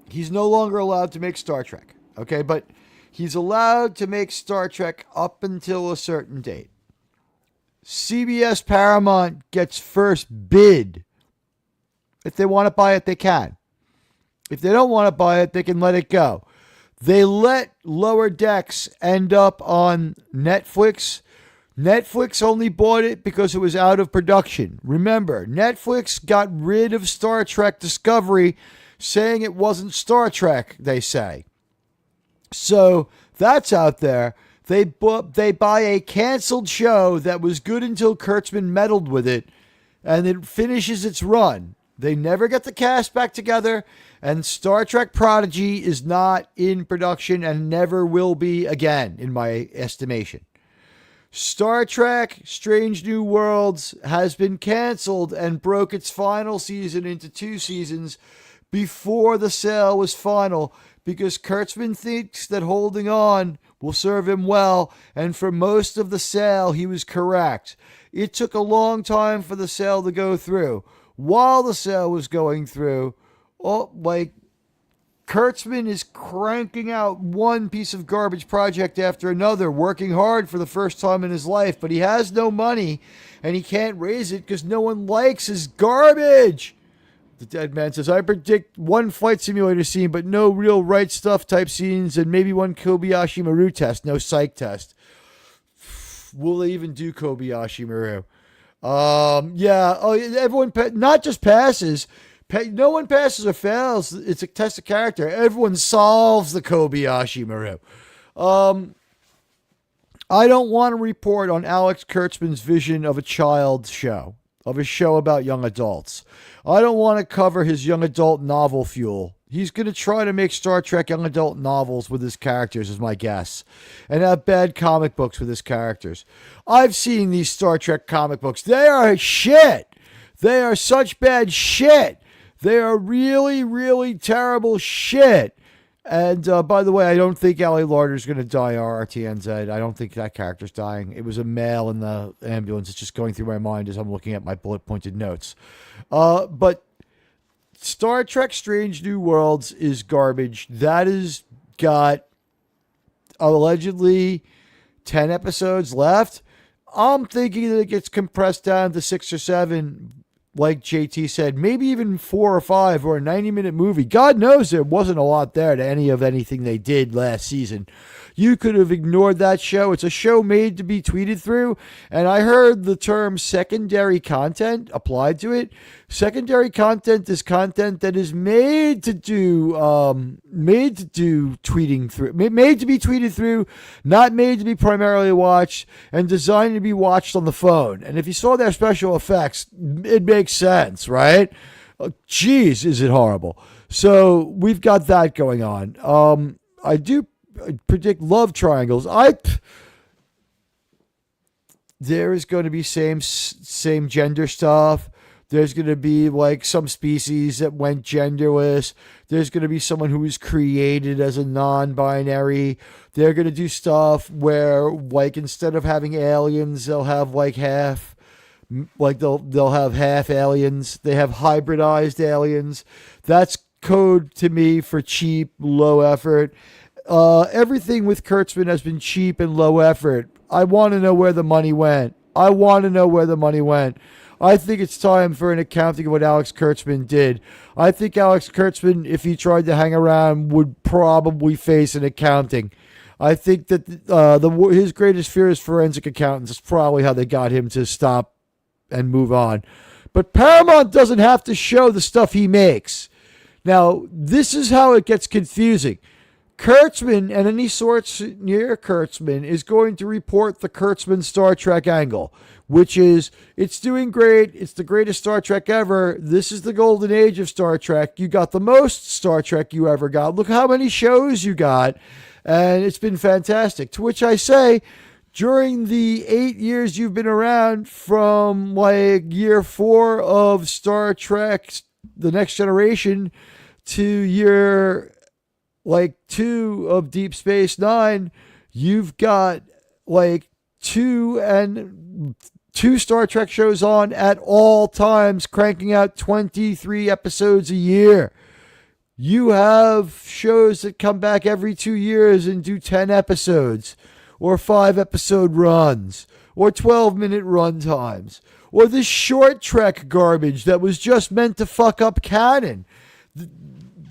he's no longer allowed to make Star Trek. Okay, but he's allowed to make Star Trek up until a certain date. CBS Paramount gets first bid. If they want to buy it, they can. If they don't want to buy it, they can let it go. They let Lower Decks end up on Netflix. Netflix only bought it because it was out of production. Remember, Netflix got rid of Star Trek Discovery, saying it wasn't Star Trek, they say. So That's out there. They buy a canceled show that was good until Kurtzman meddled with it, and it finishes its run. They never get the cast back together, and Star Trek Prodigy is not in production and never will be again, in my estimation. Star Trek Strange New Worlds has been canceled and broke its final season into 2 seasons before the sale was final, because Kurtzman thinks that holding on will serve him well, and for most of the sale, he was correct. It took a long time for the sale to go through. While the sale was going through, Kurtzman is cranking out one piece of garbage project after another, working hard for the first time in his life, but he has no money, and he can't raise it because no one likes his garbage. The dead man says, I predict one flight simulator scene, but no real right stuff type scenes, and maybe one Kobayashi Maru test, no psych test. Will they even do Kobayashi Maru? Yeah. Oh, everyone, not just passes. No one passes or fails. It's a test of character. Everyone solves the Kobayashi Maru. I don't want to report on Alex Kurtzman's vision of a child's show, of a show about young adults. I don't want to cover his young adult novel fuel. He's going to try to make Star Trek young adult novels with his characters, is my guess, and have bad comic books with his characters. I've seen these Star Trek comic books. They are shit. They are such bad shit. They are really, really terrible shit. And by the way, I don't think Ali Larder's going to die RRTNZ. I don't think that character's dying. It was a male in the ambulance. It's just going through my mind as I'm looking at my bullet-pointed notes. But Star Trek Strange New Worlds is garbage. That has got allegedly 10 episodes left. I'm thinking that it gets compressed down to 6 or 7, like JT said, maybe even 4 or 5, or a 90-minute movie. God knows there wasn't a lot there to any of anything they did last season. You could have ignored that show. It's a show made to be tweeted through, and I heard the term secondary content applied to it. Secondary content is content that is made to do tweeting through, made to be tweeted through, not made to be primarily watched, and designed to be watched on the phone. And if you saw their special effects, it makes sense, right? Geez, is it horrible? So we've got that going on. I do predict love triangles. There is going to be same gender stuff. There's going to be like some species that went genderless. There's going to be someone who was created as a non-binary. They're going to do stuff where, like, instead of having aliens, they'll have like half, like they'll have half aliens. They have hybridized aliens. That's code to me for cheap, low effort. Everything with Kurtzman has been cheap and low effort. I want to know where the money went. I think it's time for an accounting of what Alex Kurtzman did. I think Alex Kurtzman, if he tried to hang around, would probably face an accounting. I think that his greatest fear is forensic accountants. That's probably how they got him to stop and move on. But Paramount doesn't have to show the stuff he makes. Now, this is how it gets confusing. Kurtzman and any source near Kurtzman is going to report the Kurtzman Star Trek angle, which is, it's doing great. It's the greatest Star Trek ever. This is the golden age of Star Trek. You got the most Star Trek you ever got. Look how many shows you got. And it's been fantastic. To which I say, during the 8 years you've been around, from like year 4 of Star Trek, The Next Generation, to year like 2 of Deep Space Nine, you've got like 2 Star Trek shows on at all times, cranking out 23 episodes a year. You have shows that come back every 2 years and do 10 episodes, or 5-episode runs, or 12-minute run times, or this short Trek garbage that was just meant to fuck up canon.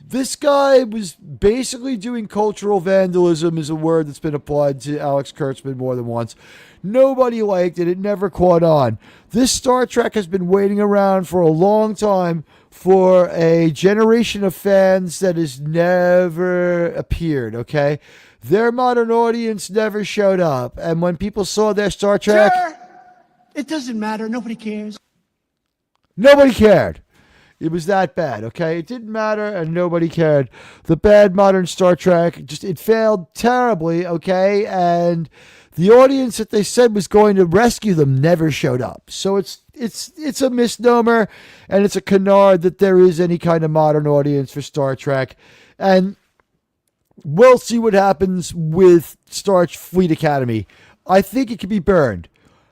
This guy was basically doing cultural vandalism, is a word that's been applied to Alex Kurtzman more than once. Nobody liked it. It never caught on. This Star Trek has been waiting around for a long time for a generation of fans that has never appeared, okay? Their modern audience never showed up. And when people saw their Star Trek... Sure. It doesn't matter. Nobody cares. Nobody cared. It was that bad, okay? It didn't matter and nobody cared. The bad modern Star Trek, it failed terribly, okay? And the audience that they said was going to rescue them never showed up. So it's a misnomer, and it's a canard that there is any kind of modern audience for Star Trek. And we'll see what happens with Starfleet Academy. I think it could be burned.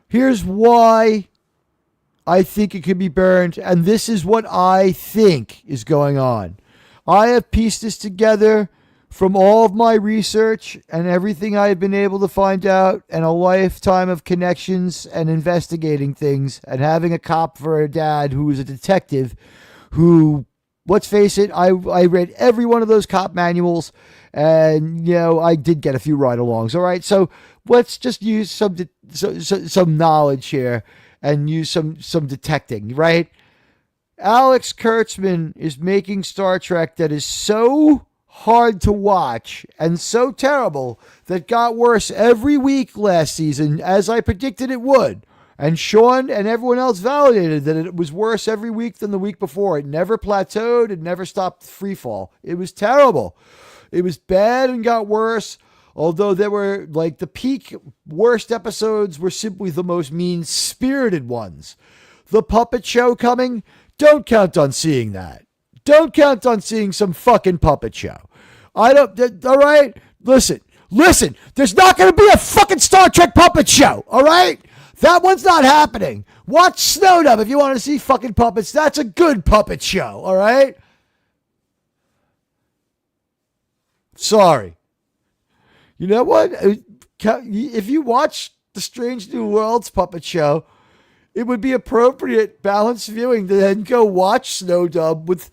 Here's why I think it could be burned, and this is what I think is going on. I have pieced this together from all of my research and everything I have been able to find out, and a lifetime of connections and investigating things, and having a cop for a dad who is a detective who, let's face it, I read every one of those cop manuals, and, I did get a few ride-alongs, all right? So let's just use some knowledge here and use some detecting, right? Alex Kurtzman is making Star Trek that is so hard to watch and so terrible that got worse every week last season, as I predicted it would. And Sean and everyone else validated that it was worse every week than the week before. It never plateaued. It never stopped free fall. It was terrible. It was bad and got worse. Although there were, the peak worst episodes were simply the most mean-spirited ones. The puppet show coming, don't count on seeing that. Don't count on seeing some fucking puppet show. All right? Listen, there's not going to be a fucking Star Trek puppet show, all right? That one's not happening. Watch Snowdub if you want to see fucking puppets. That's a good puppet show, all right? Sorry. You know what? If you watch the Strange New Worlds puppet show, it would be appropriate balanced viewing to then go watch Snowdub with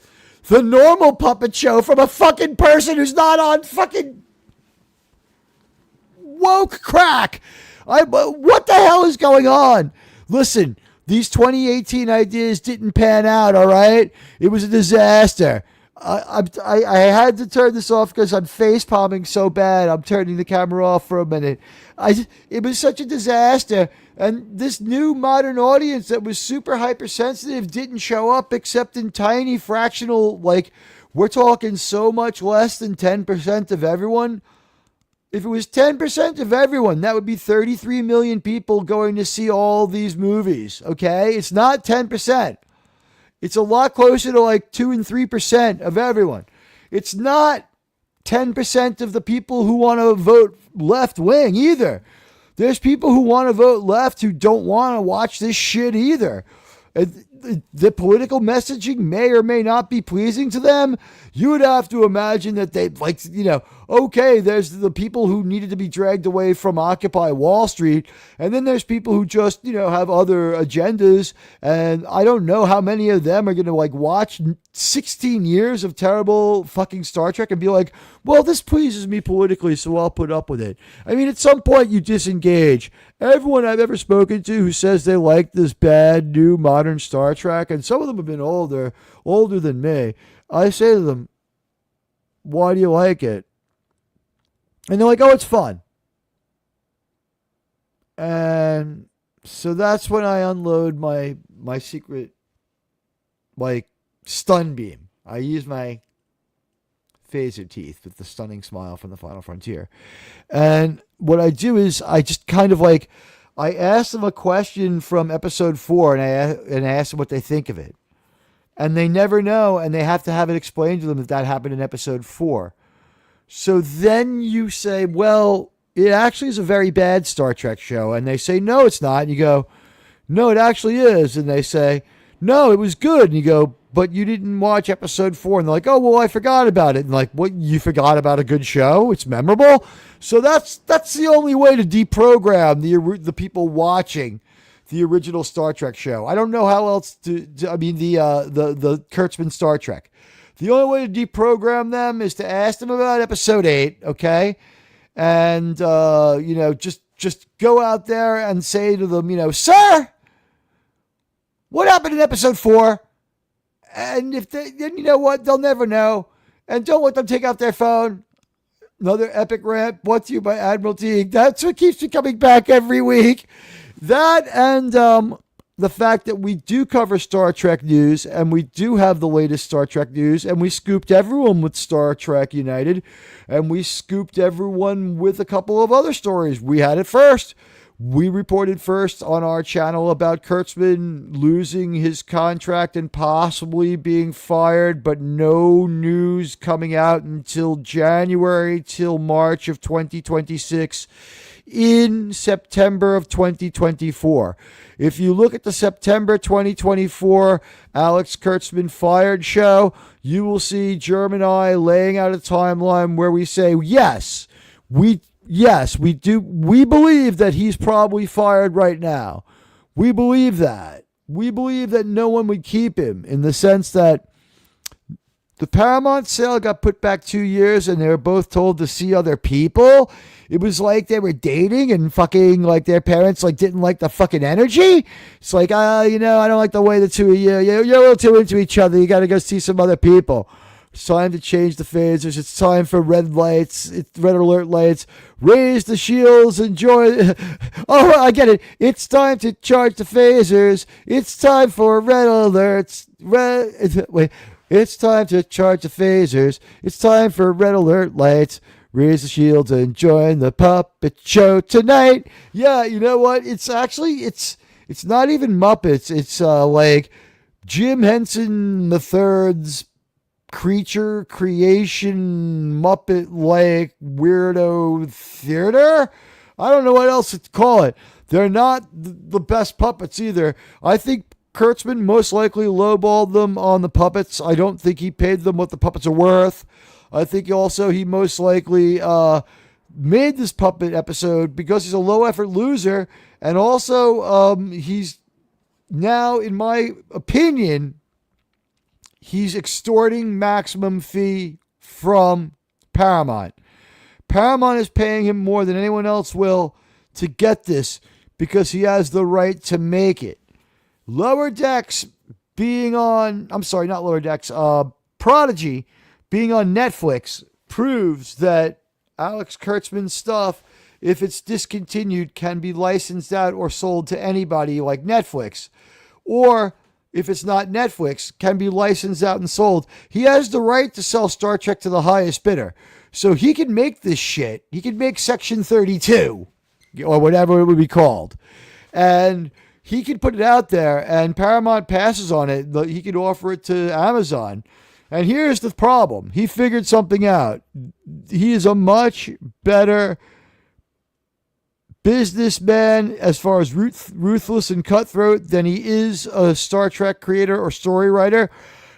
the normal puppet show from a fucking person who's not on fucking woke crack. What the hell is going on? Listen, these 2018 ideas didn't pan out, all right? It was a disaster. I had to turn this off because I'm face palming so bad. I'm turning the camera off for a minute. It was such a disaster. And this new modern audience that was super hypersensitive didn't show up except in tiny fractional, we're talking so much less than 10% of everyone. If it was 10% of everyone, that would be 33 million people going to see all these movies, okay? It's not 10%. It's a lot closer to 2 and 3% of everyone. It's not 10% of the people who want to vote left wing either. There's people who want to vote left who don't want to watch this shit either. The political messaging may or may not be pleasing to them. You would have to imagine that they okay, there's the people who needed to be dragged away from Occupy Wall Street. And then there's people who just, have other agendas. And I don't know how many of them are going to watch 16 years of terrible fucking Star Trek and be like, well, this pleases me politically, so I'll put up with it. I mean, at some point you disengage. Everyone I've ever spoken to who says they like this bad new modern Star Trek, and some of them have been older than me, I say to them, why do you like it? And they're like, oh, it's fun. And so that's when I unload my secret, stun beam. I use my phaser teeth with the stunning smile from the Final Frontier. And what I do is I just kind of I ask them a question from episode 4 and I ask them what they think of it. And they never know, and they have to have it explained to them that happened in episode 4. So then you say, well, it actually is a very bad Star Trek show. And they say, no, it's not. And you go, no, it actually is. And they say, no, it was good. And you go, but you didn't watch episode 4. And they're like, oh, well, I forgot about it. And what, you forgot about a good show? It's memorable. So that's the only way to deprogram the people watching the original Star Trek show. I don't know how else the Kurtzman Star Trek. The only way to deprogram them is to ask them about episode 8, okay? And, just go out there and say to them, sir, what happened in episode 4? And if then you know what? They'll never know. And don't let them take out their phone. Another epic rant brought to you by Admiral Teag. That's what keeps me coming back every week. That and the fact that we do cover Star Trek news, and we do have the latest Star Trek news, and we scooped everyone with Star Trek United, and we scooped everyone with a couple of other stories. We had it first. We reported first on our channel about Kurtzman losing his contract and possibly being fired, but no news coming out until January till March of 2026 in September of 2024. If you look at the September 2024 Alex Kurtzman fired show, you will see Germ and I laying out a timeline where we say, yes, we do. We believe that he's probably fired right now. We believe that. We believe that no one would keep him, in the sense that the Paramount sale got put back 2 years and they were both told to see other people. It was like they were dating and fucking like their parents like didn't like the fucking energy. It's like, I don't like the way the two of you're a little too into each other. You got to go see some other people. It's time to change the phasers. It's time for red lights. It's red alert lights. Raise the shields. Enjoy. Oh, I get it. It's time to charge the phasers. It's time for red alerts. It's time to charge the phasers. It's time for red alert lights. Raise the shields and join the puppet show tonight. Yeah, you know what? It's actually, it's not even Muppets. It's like Jim Henson III's creature creation Muppet like weirdo theater. I don't know what else to call it. They're not the best puppets either. I think Kurtzman most likely lowballed them on the puppets. I don't think he paid them what the puppets are worth. I think also he most likely made this puppet episode because he's a low effort loser, and also he's now, in my opinion, he's extorting maximum fee from Paramount. Paramount is paying him more than anyone else will to get this because he has the right to make it. Lower Decks being on, not Lower Decks, Prodigy being on Netflix proves that Alex Kurtzman's stuff, if it's discontinued, can be licensed out or sold to anybody like Netflix. Or if it's not Netflix, can be licensed out and sold. He has the right to sell Star Trek to the highest bidder. So he can make this shit. He can make Section 32 or whatever it would be called. And he can put it out there and Paramount passes on it. He could offer it to Amazon. And here's the problem. He figured something out. He is a much better businessman as far as ruthless and cutthroat than he is a Star Trek creator or story writer.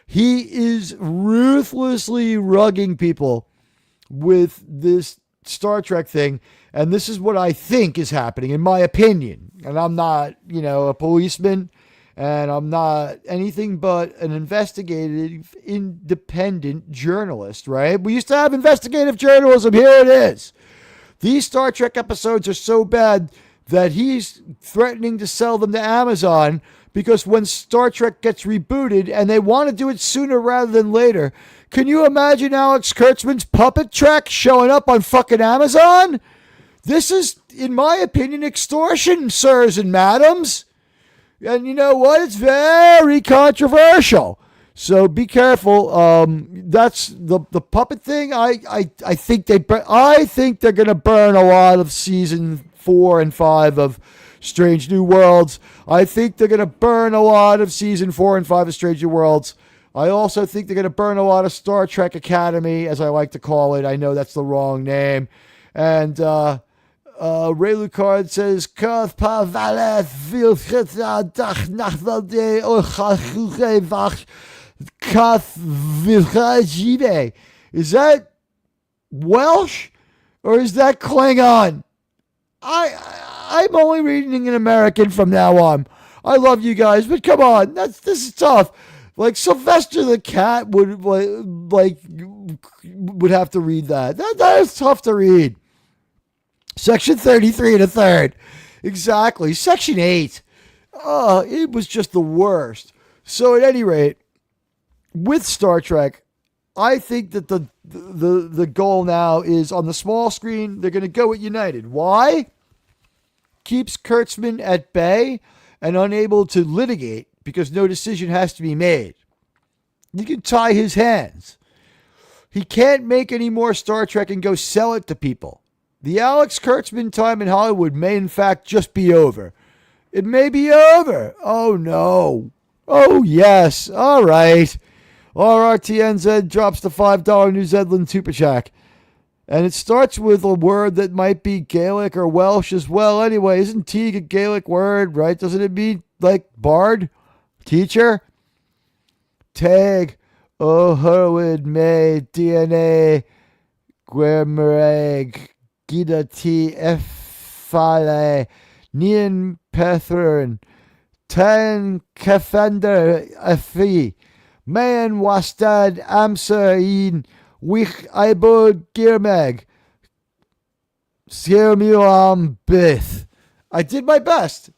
He is ruthlessly rugging people with this Star Trek thing. And this is what I think is happening, in my opinion. And I'm not, a policeman. And I'm not anything but an investigative, independent journalist, right? We used to have investigative journalism. Here it is. These Star Trek episodes are so bad that he's threatening to sell them to Amazon because when Star Trek gets rebooted, and they want to do it sooner rather than later, can you imagine Alex Kurtzman's puppet Trek showing up on fucking Amazon? This is, in my opinion, extortion, sirs and madams. And you know what? It's very controversial. So be careful. That's the puppet thing. I think they're going to burn a lot of season 4 and 5 of Strange New Worlds. I think they're going to burn a lot of season 4 and 5 of Strange New Worlds. I also think they're going to burn a lot of Star Trek Academy, as I like to call it. I know that's the wrong name. And Ray Lucard says, is that Welsh or is that Klingon? I'm only reading in American from now on. I love you guys, but come on, this is tough. Like Sylvester the cat would would have to read that. That is tough to read. Section 33 and a third. Exactly. Section 8. It was just the worst. So at any rate, with Star Trek, I think that the goal now is on the small screen, they're going to go with United. Why? Keeps Kurtzman at bay and unable to litigate because no decision has to be made. You can tie his hands. He can't make any more Star Trek and go sell it to people. The Alex Kurtzman time in Hollywood may in fact just be over. It may be over. Oh no. Oh yes. All right. RRTNZ drops the $5 New Zealand Super Chat. And it starts with a word that might be Gaelic or Welsh as well. Anyway, isn't Teag a Gaelic word, right? Doesn't it mean like bard? Teacher? Teag. O Herwyd me DNA Gwermereg Gida T Fale Nian Pethrin Ten Kefender Afi Mayan Wastad Amser in Wich Ibod Girmeg Sirmuam Bith. I did my best.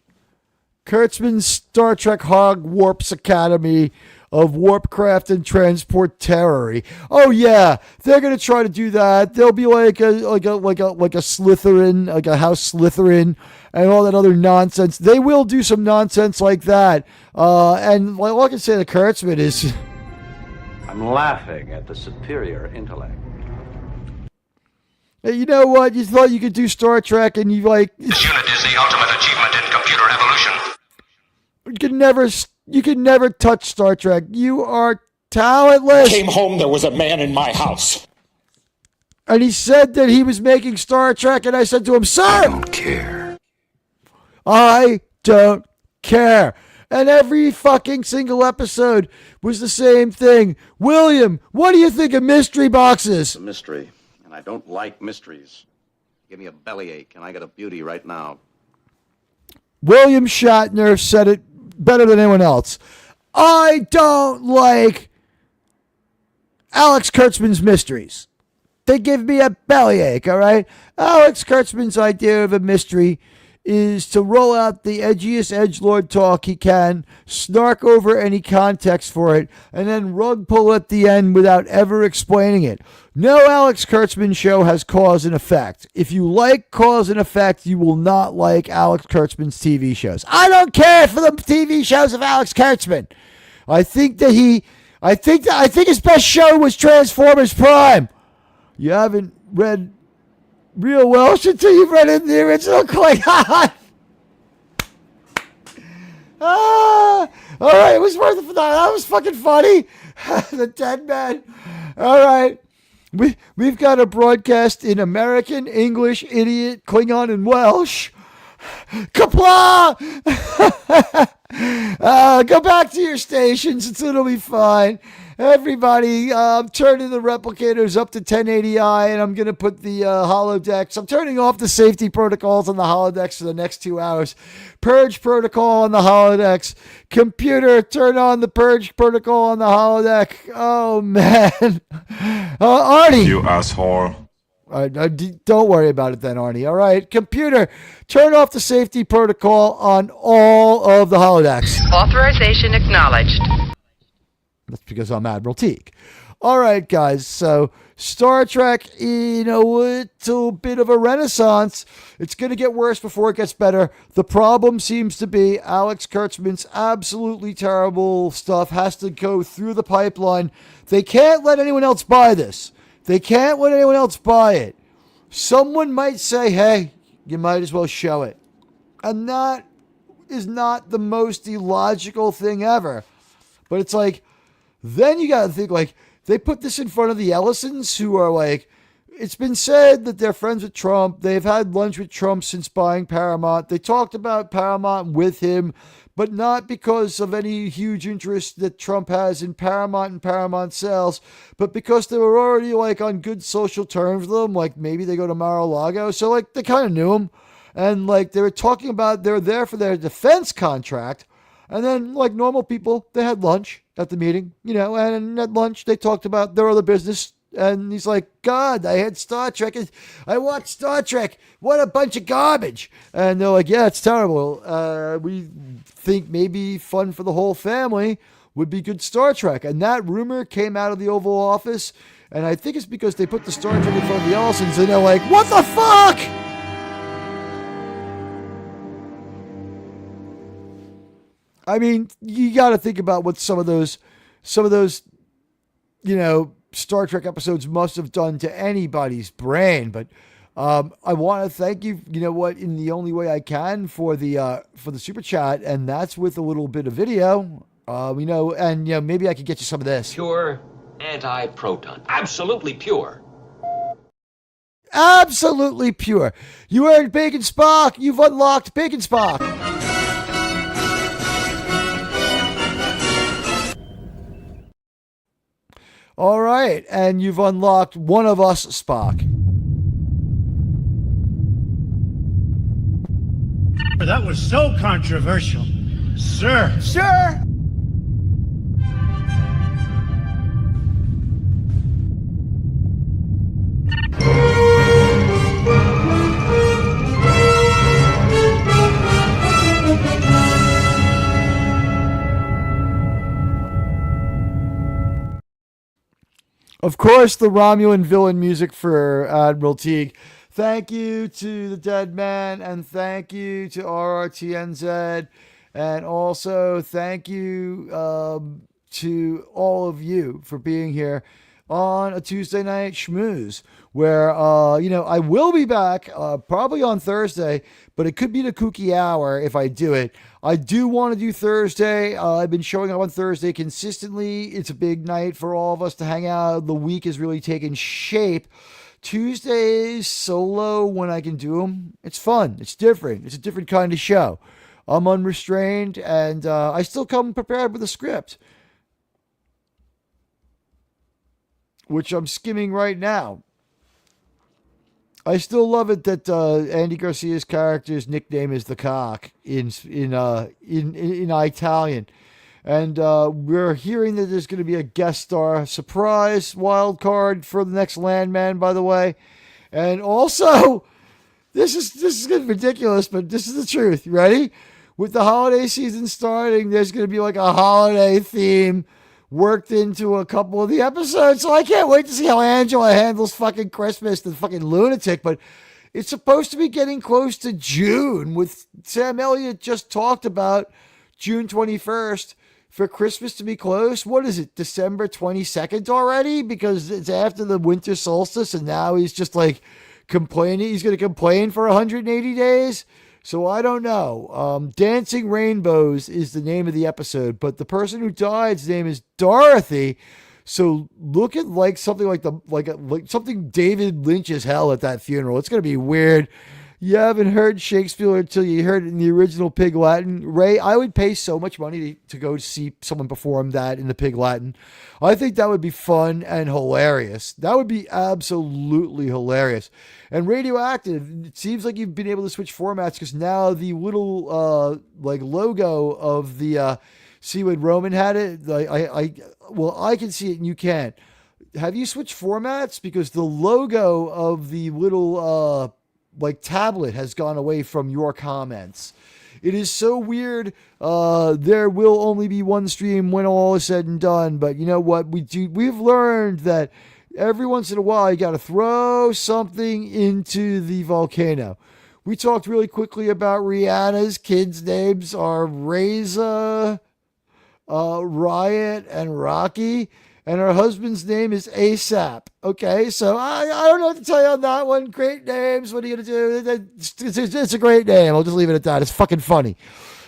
Kurtzman's Star Trek Hog Warps Academy of Warpcraft and Transport Terror. Oh yeah, they're gonna try to do that. They'll be like a Slytherin, like a House Slytherin, and all that other nonsense. They will do some nonsense like that. And like all I can say to Kurtzman is, I'm laughing at the superior intellect. Hey, you know what? You thought you could do Star Trek, and you like. This unit is the ultimate achievement in computer evolution. You can never touch Star Trek. You are talentless. Came home, there was a man in my house. And he said that he was making Star Trek, and I said to him, sir, I don't care. I don't care. And every fucking single episode was the same thing. William, what do you think of mystery boxes? It's a mystery, and I don't like mysteries. Give me a bellyache, and I got a beauty right now. William Shatner said it better than anyone else. I don't like Alex Kurtzman's mysteries. They give me a bellyache, all right? Alex Kurtzman's idea of a mystery is to roll out the edgiest edgelord talk he can, snark over any context for it, and then rug pull at the end without ever explaining it. No Alex Kurtzman show has cause and effect. If you like cause and effect, you will not like Alex Kurtzman's TV shows. I don't care for the TV shows of Alex Kurtzman. I think his best show was Transformers Prime. You haven't read Real Welsh until you've read it in the original Klingon. All right, it was worth it for that. That was fucking funny. The Dead Man. All right. We've got a broadcast in American, English, Idiot, Klingon, and Welsh. Kapla! Go back to your stations. It'll be fine. Everybody, I'm turning the replicators up to 1080i, and I'm going to put the holodecks. I'm turning off the safety protocols on the holodecks for the next 2 hours. Purge protocol on the holodecks. Computer, turn on the purge protocol on the holodeck. Oh, man. Arnie. You asshole. Don't worry about it then, Arnie. All right. Computer, turn off the safety protocol on all of the holodecks. Authorization acknowledged. That's because I'm Admiral Teag. All right, guys. So Star Trek in a little bit of a renaissance. It's going to get worse before it gets better. The problem seems to be Alex Kurtzman's absolutely terrible stuff has to go through the pipeline. They can't let anyone else buy this. They can't let anyone else buy it. Someone might say, hey, you might as well show it. And that is not the most illogical thing ever. But it's like, then you got to think, like, they put this in front of the Ellisons, who are like, it's been said that they're friends with Trump. They've had lunch with Trump since buying Paramount. They talked about Paramount with him, but not because of any huge interest that Trump has in Paramount and Paramount sales, but because they were already like on good social terms with them. Like maybe they go to Mar-a-Lago. So like they kind of knew him. And like they were talking about, they were there for their defense contract. And then like normal people, they had lunch at the meeting, and at lunch they talked about their other business. And he's like, God, I had Star Trek. I watched Star Trek. What a bunch of garbage. And they're like, yeah, it's terrible. We think maybe fun for the whole family would be good Star Trek. And that rumor came out of the Oval Office. And I think it's because they put the Star Trek in front of the Ellisons and they're like, what the fuck? I mean, you got to think about what some of those, Star Trek episodes must have done to anybody's brain. But I want to thank you, in the only way I can for the super chat, and that's with a little bit of video. Maybe I could get you some of this. Pure anti-proton. Absolutely pure. Absolutely pure. You earned Bacon Spock. You've unlocked Bacon Spock. All right, and you've unlocked One of Us Spock. That was so controversial. Sir. Sir. Of course, the Romulan villain music for Admiral Teag. Thank you to the Dead Man, and thank you to RRTNZ, and also thank you to all of you for being here on a Tuesday night schmooze, where, I will be back probably on Thursday, but it could be the kooky hour if I do it. I do want to do Thursday. I've been showing up on Thursday consistently. It's a big night for all of us to hang out. The week is really taking shape. Tuesdays solo when I can do them. It's fun. It's different. It's a different kind of show. I'm unrestrained, and I still come prepared with a script, which I'm skimming right now. I still love it that Andy Garcia's character's nickname is the Cock in Italian, and we're hearing that there's going to be a guest star surprise wild card for the next Landman, by the way, and also this is getting ridiculous, but this is the truth. You ready? With the holiday season starting, there's going to be like a holiday theme worked into a couple of the episodes. So I can't wait to see how Angela handles fucking Christmas, the fucking lunatic. But it's supposed to be getting close to June, with Sam Elliott just talked about June 21st for Christmas to be close. What is it, December 22nd already? Because it's after the winter solstice, and now he's just like complaining. He's going to complain for 180 days. So I don't know. Dancing Rainbows is the name of the episode, but the person who died's name is Dorothy. So look at like something like something David Lynch as hell at that funeral. It's gonna be weird. You haven't heard Shakespeare until you heard it in the original Pig Latin. Ray, I would pay so much money to go see someone perform that in the Pig Latin. I think that would be fun and hilarious. That would be absolutely hilarious. And Radioactive, it seems like you've been able to switch formats, because now the little logo of the see when Roman had it. I can see it and you can't. Have you switched formats? Because the logo of the little tablet has gone away from your comments. It is so weird. There will only be one stream when all is said and done. But you know what? We've learned that every once in a while you got to throw something into the volcano. We talked really quickly about Rihanna's kids' names are Reza, Riot, and Rocky. And her husband's name is ASAP. Okay, so I don't know what to tell you on that one. Great names. What are you going to do? It's a great name. I'll just leave it at that. It's fucking funny.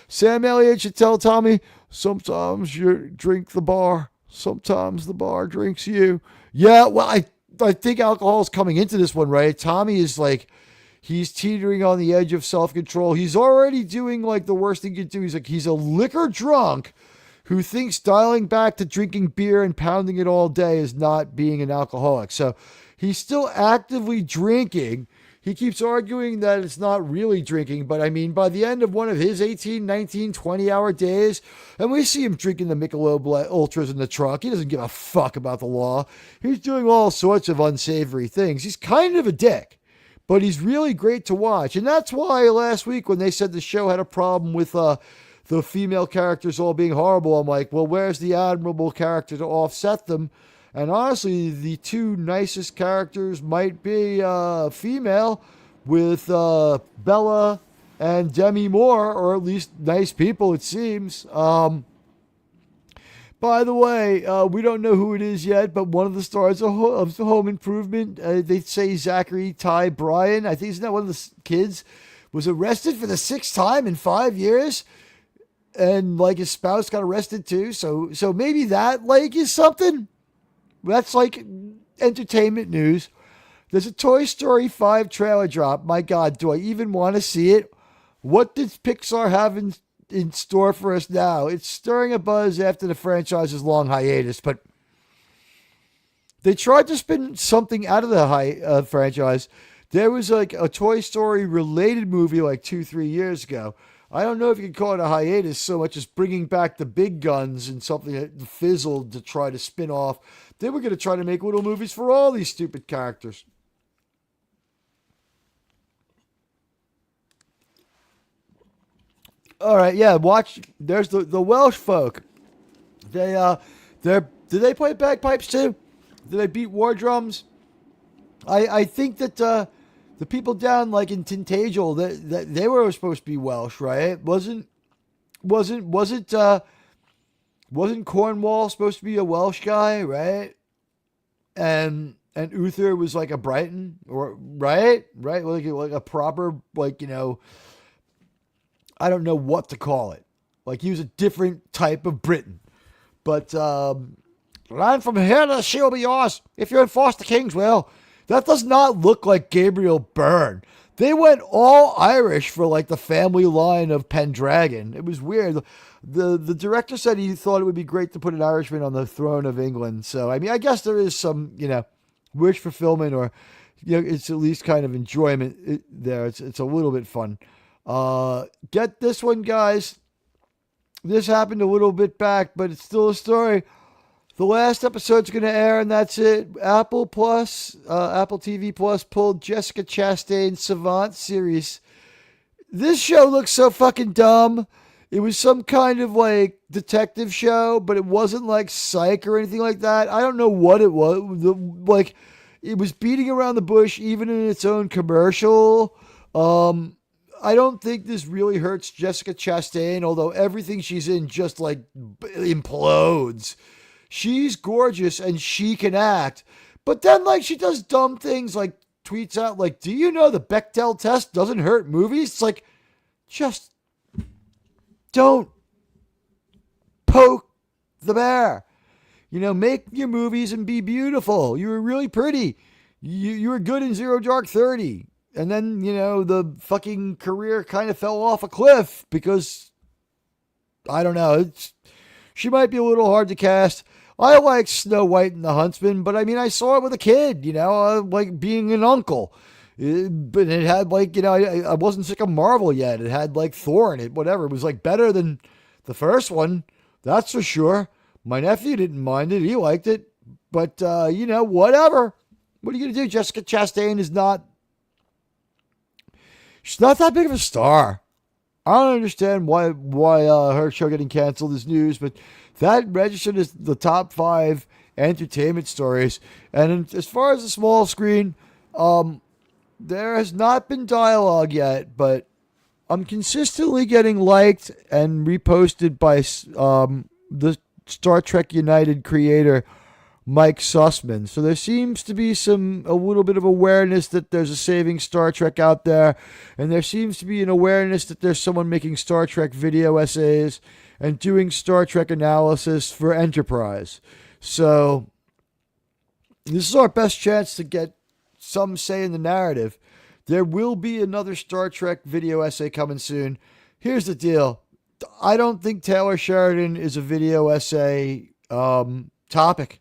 Sam Elliott should tell Tommy, sometimes you drink the bar. Sometimes the bar drinks you. Yeah, well, I think alcohol is coming into this one, right? Tommy is he's teetering on the edge of self-control. He's already doing the worst thing you can do. He's a liquor drunk who thinks dialing back to drinking beer and pounding it all day is not being an alcoholic. So he's still actively drinking. he keeps arguing that it's not really drinking, but I mean, by the end of one of his 18, 19, 20-hour days, and we see him drinking the Michelob Ultras in the truck. He doesn't give a fuck about the law. He's doing all sorts of unsavory things. He's kind of a dick, but he's really great to watch. And that's why last week when they said the show had a problem with the female characters all being horrible, I'm like, well, where's the admirable character to offset them? And honestly, the two nicest characters might be female, with Bella and Demi Moore, or at least nice people, it seems. By the way, we don't know who it is yet, but one of the stars of the Home Improvement, they say Zachary Ty Bryan, I think isn't that one of the kids, was arrested for the 6th time in 5 years. And like his spouse got arrested too. So maybe that like is something. That's like entertainment news. There's a Toy Story 5 trailer drop. My God, do I even want to see it? What does Pixar have in store for us now? It's stirring a buzz after the franchise's long hiatus, but they tried to spin something out of the franchise. There was like a Toy Story related movie like 2-3 years ago. I don't know if you can call it a hiatus so much as bringing back the big guns and something that fizzled to try to spin off. They were going to try to make little movies for all these stupid characters. All right, yeah, watch. There's the Welsh folk. Did they play bagpipes too? Did they beat war drums? I think that the people down like in Tintagel, that they were supposed to be Welsh, right? Wasn't Cornwall supposed to be a Welsh guy, right? And Uther was like a Brighton, or right, like a proper, like, you know, I don't know what to call it. Like he was a different type of Briton, but land from here to she'll be yours if you're in Foster Kingsville. That does not look like Gabriel Byrne. They went all Irish for like the family line of Pendragon. It was weird. The director said he thought it would be great to put an Irishman on the throne of England. So, I mean, I guess there is some, you know, wish fulfillment, or, you know, it's at least kind of enjoyment there. It's a little bit fun. Get this one, guys. This happened a little bit back, but it's still a story. The last episode's going to air, and that's it. Apple TV Plus pulled Jessica Chastain's Savant series. This show looks so fucking dumb. It was some kind of like detective show, but it wasn't like Psych or anything like that. I don't know what it was. Like, it was beating around the bush, even in its own commercial. I don't think this really hurts Jessica Chastain, although everything she's in just like implodes. She's gorgeous and she can act. But then, like, she does dumb things, like tweets out, like, do you know the Bechdel test doesn't hurt movies? It's like, just don't poke the bear. You know, make your movies and be beautiful. You were really pretty. You were good in Zero Dark 30. And then, you know, the fucking career kind of fell off a cliff because, I don't know, she might be a little hard to cast. I like Snow White and the Huntsman, but I mean, I saw it with a kid, you know, like being an uncle. But it had like, you know, I wasn't sick of Marvel yet. It had like Thor in it, whatever. It was like better than the first one, that's for sure. My nephew didn't mind it. He liked it. But, you know, whatever. What are you going to do? Jessica Chastain is not, she's not that big of a star. I don't understand why her show getting canceled is news, but that registered as the top 5 entertainment stories. And as far as the small screen, there has not been dialogue yet, but I'm consistently getting liked and reposted by the Star Trek United creator, Mike Sussman. So there seems to be a little bit of awareness that there's a saving Star Trek out there. And there seems to be an awareness that there's someone making Star Trek video essays and doing Star Trek analysis for Enterprise. So this is our best chance to get some say in the narrative. There will be another Star Trek video essay coming soon. Here's the deal. I don't think Taylor Sheridan is a video essay topic.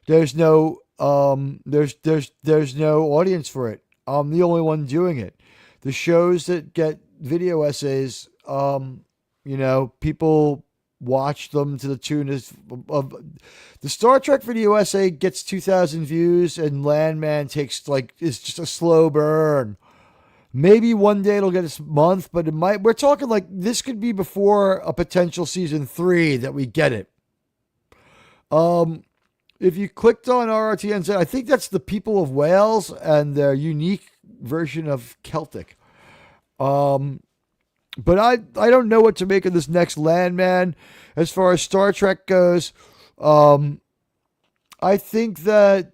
There's no there's no audience for it. I'm the only one doing it. The shows that get video essays, people watch them to the tune of the Star Trek video essay gets 2,000 views, and Landman is just a slow burn. Maybe one day it'll get a month, but we're talking like this could be before a potential season 3 that we get it. If you clicked on RRTNZ, I think that's the people of Wales and their unique version of Celtic. But I don't know what to make of this next Landman. As far as Star Trek goes, I think that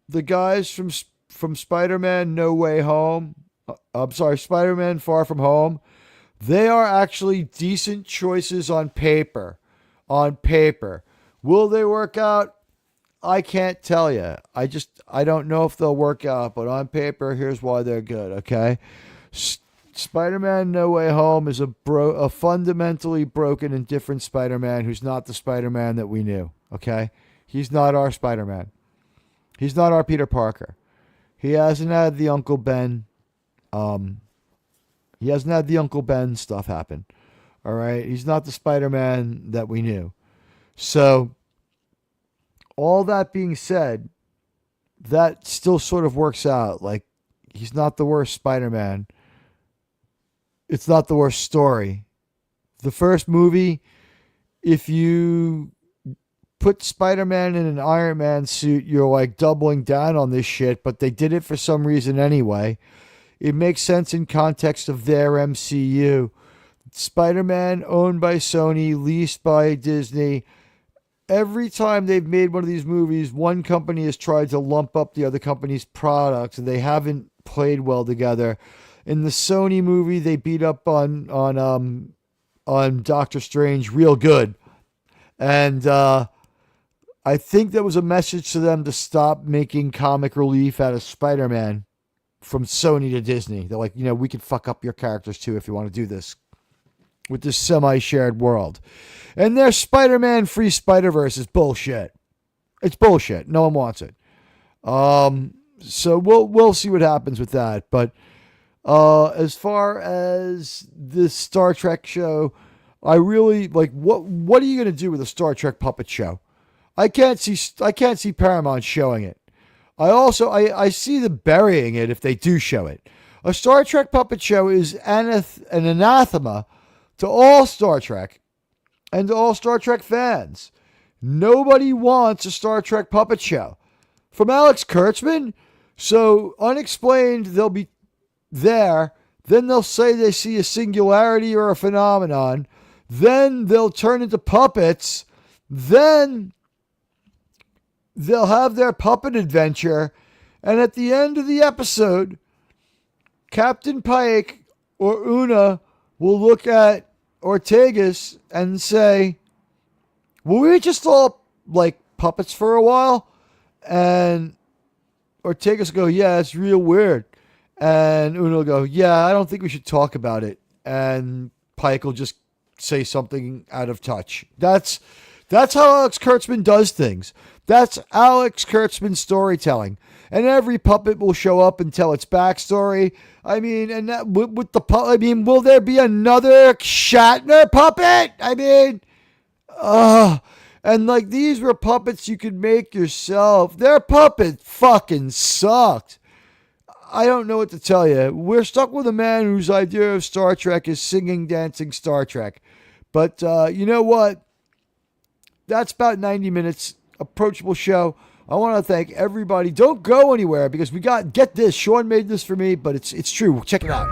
the guys from Spider-Man No Way Home, Spider-Man Far From Home, they are actually decent choices on paper. Will they work out? I can't tell you. I don't know if they'll work out, but on paper, here's why they're good, okay? Spider-Man No Way Home is a fundamentally broken and different Spider-Man who's not the Spider-Man that we knew, okay? He's not our Spider-Man. He's not our Peter Parker. He hasn't had the Uncle Ben stuff happen, all right? He's not the Spider-Man that we knew. So, all that being said, that still sort of works out. Like, he's not the worst Spider-Man. It's not the worst story. The first movie, if you put Spider-Man in an Iron Man suit, you're like doubling down on this shit, but they did it for some reason anyway. It makes sense in context of their MCU. Spider-Man owned by Sony, leased by Disney. Every time they've made one of these movies, one company has tried to lump up the other company's products, and they haven't played well together. In the Sony movie, they beat up on Doctor Strange real good, and I think that was a message to them to stop making comic relief out of Spider-Man from Sony to Disney. They're like, we could fuck up your characters too if you want to do this with this semi-shared world. And their Spider-Man Free Spider-Verse is bullshit. It's bullshit. No one wants it. So we'll see what happens with that. But as far as this Star Trek show, I really like what are you going to do with a Star Trek puppet show? I can't see Paramount showing it. I see them burying it if they do show it. A Star Trek puppet show is an anathema to all Star Trek and to all Star Trek fans. Nobody wants a Star Trek puppet show. From Alex Kurtzman, so unexplained, they'll be there. Then they'll say they see a singularity or a phenomenon. Then they'll turn into puppets. Then they'll have their puppet adventure. And at the end of the episode, Captain Pike or Una will look at Teags and say, were we just all like puppets for a while? And Teags will go, yeah, it's real weird. And Una will go, yeah, I don't think we should talk about it. And Pike will just say something out of touch. That's how Alex Kurtzman does things. That's Alex Kurtzman's storytelling. And every puppet will show up and tell its backstory. I mean, and that with the puppet, I mean, will there be another Shatner puppet? I mean, and like these were puppets you could make yourself. Their puppet fucking sucked. I don't know what to tell you. We're stuck with a man whose idea of Star Trek is singing, dancing Star Trek. But you know what? That's about 90 minutes. Approachable show. I want to thank everybody. Don't go anywhere because get this. Sean made this for me, but it's true. Check it out.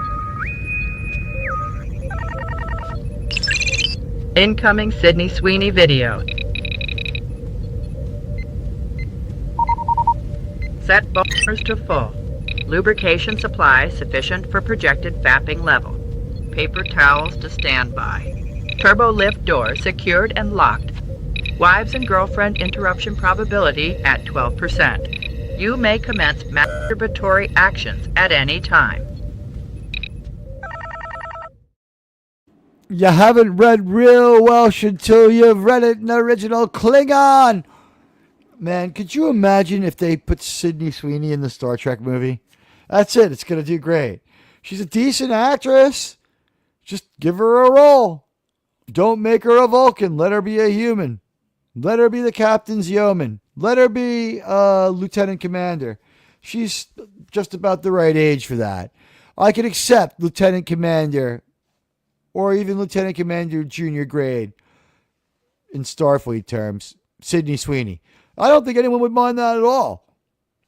Incoming Sydney Sweeney video. Set burners to full. Lubrication supply sufficient for projected fapping level. Paper towels to standby. Turbo lift door secured and locked. Wives and girlfriend interruption probability at 12%. You may commence masturbatory actions at any time. You haven't read real Welsh until you've read it in original Klingon. Man, could you imagine if they put Sydney Sweeney in the Star Trek movie? That's it. It's going to do great. She's a decent actress. Just give her a role. Don't make her a Vulcan. Let her be a human. Let her be the captain's yeoman. Let her be a lieutenant commander. She's just about the right age for that. I could accept lieutenant commander or even lieutenant commander junior grade in Starfleet terms, Sydney Sweeney. I don't think anyone would mind that at all.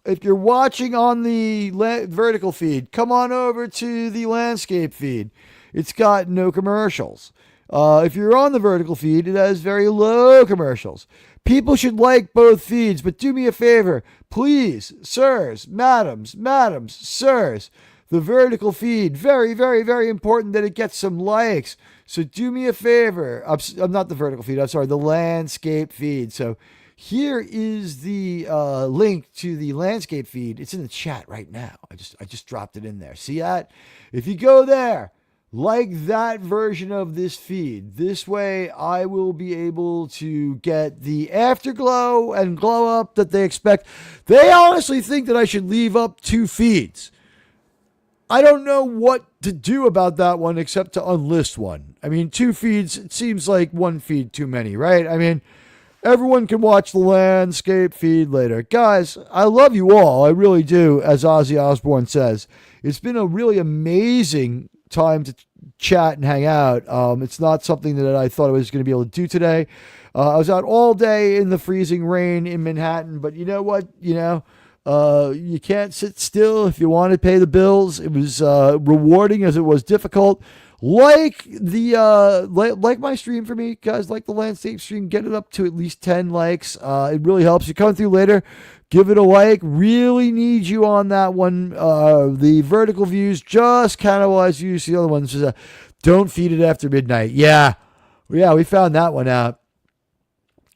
If you're watching on the vertical feed, come on over to the landscape feed. It's got no commercials. If you're on the vertical feed, it has very low commercials. People should like both feeds, but do me a favor. Please, sirs, madams, sirs, the vertical feed, very, very, very important that it gets some likes. So do me a favor. I'm not the vertical feed. I'm sorry, the landscape feed. So here is the link to the landscape feed. It's in the chat right now. I just dropped it in there. See that? If you go there, like that version of this feed. This way I will be able to get the afterglow and glow up that they expect. They honestly think that I should leave up 2 feeds. I don't know what to do about that one except to unlist one. I mean, 2 feeds, it seems like 1 feed too many, right? I mean, everyone can watch the landscape feed later. Guys, I love you all. I really do, as Ozzy Osbourne says. It's been a really amazing time to chat and hang out. It's not something that I thought I was going to be able to do today. I was out all day in the freezing rain in Manhattan, but you know what? You can't sit still if you want to pay the bills. It was rewarding as it was difficult. Like my stream for me, guys. Like the landscape stream, get it up to at least 10 likes. It really helps. You come through later, give it a like. Really need you on that one. The vertical views just cannibalize you. The other ones just don't feed it after midnight. Yeah, we found that one out.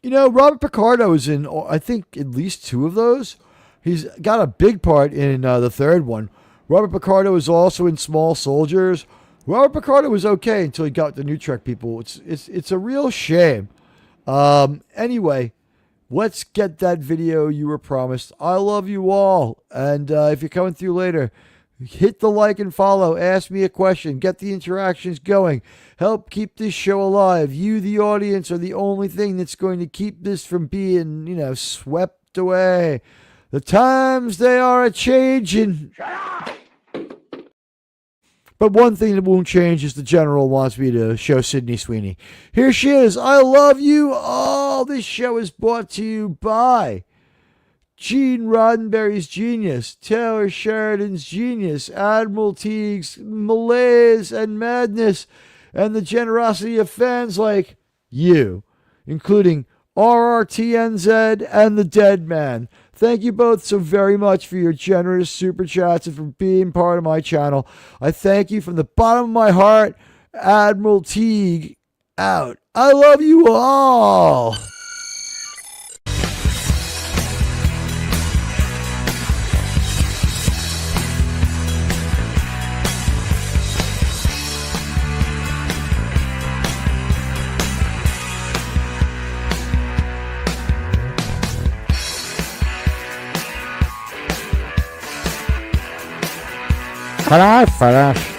Robert Picardo is in, I think, at least 2 of those. He's got a big part in the 3rd one. Robert Picardo is also in Small Soldiers. Robert Picardo was okay until he got the New Trek people. It's a real shame. Anyway, let's get that video you were promised. I love you all. And if you're coming through later, hit the like and follow. Ask me a question. Get the interactions going. Help keep this show alive. You, the audience, are the only thing that's going to keep this from being, swept away. The times they are a-changing. Shut up! But one thing that won't change is the General wants me to show Sydney Sweeney. Here she is. I love you all. This show is brought to you by Gene Roddenberry's genius, Taylor Sheridan's genius, Admiral Teags' malaise and madness, and the generosity of fans like you, including RRTNZ and the Dead Man. Thank you both so very much for your generous super chats and for being part of my channel. I thank you from the bottom of my heart. Admiral Teag out. I love you all. Flash.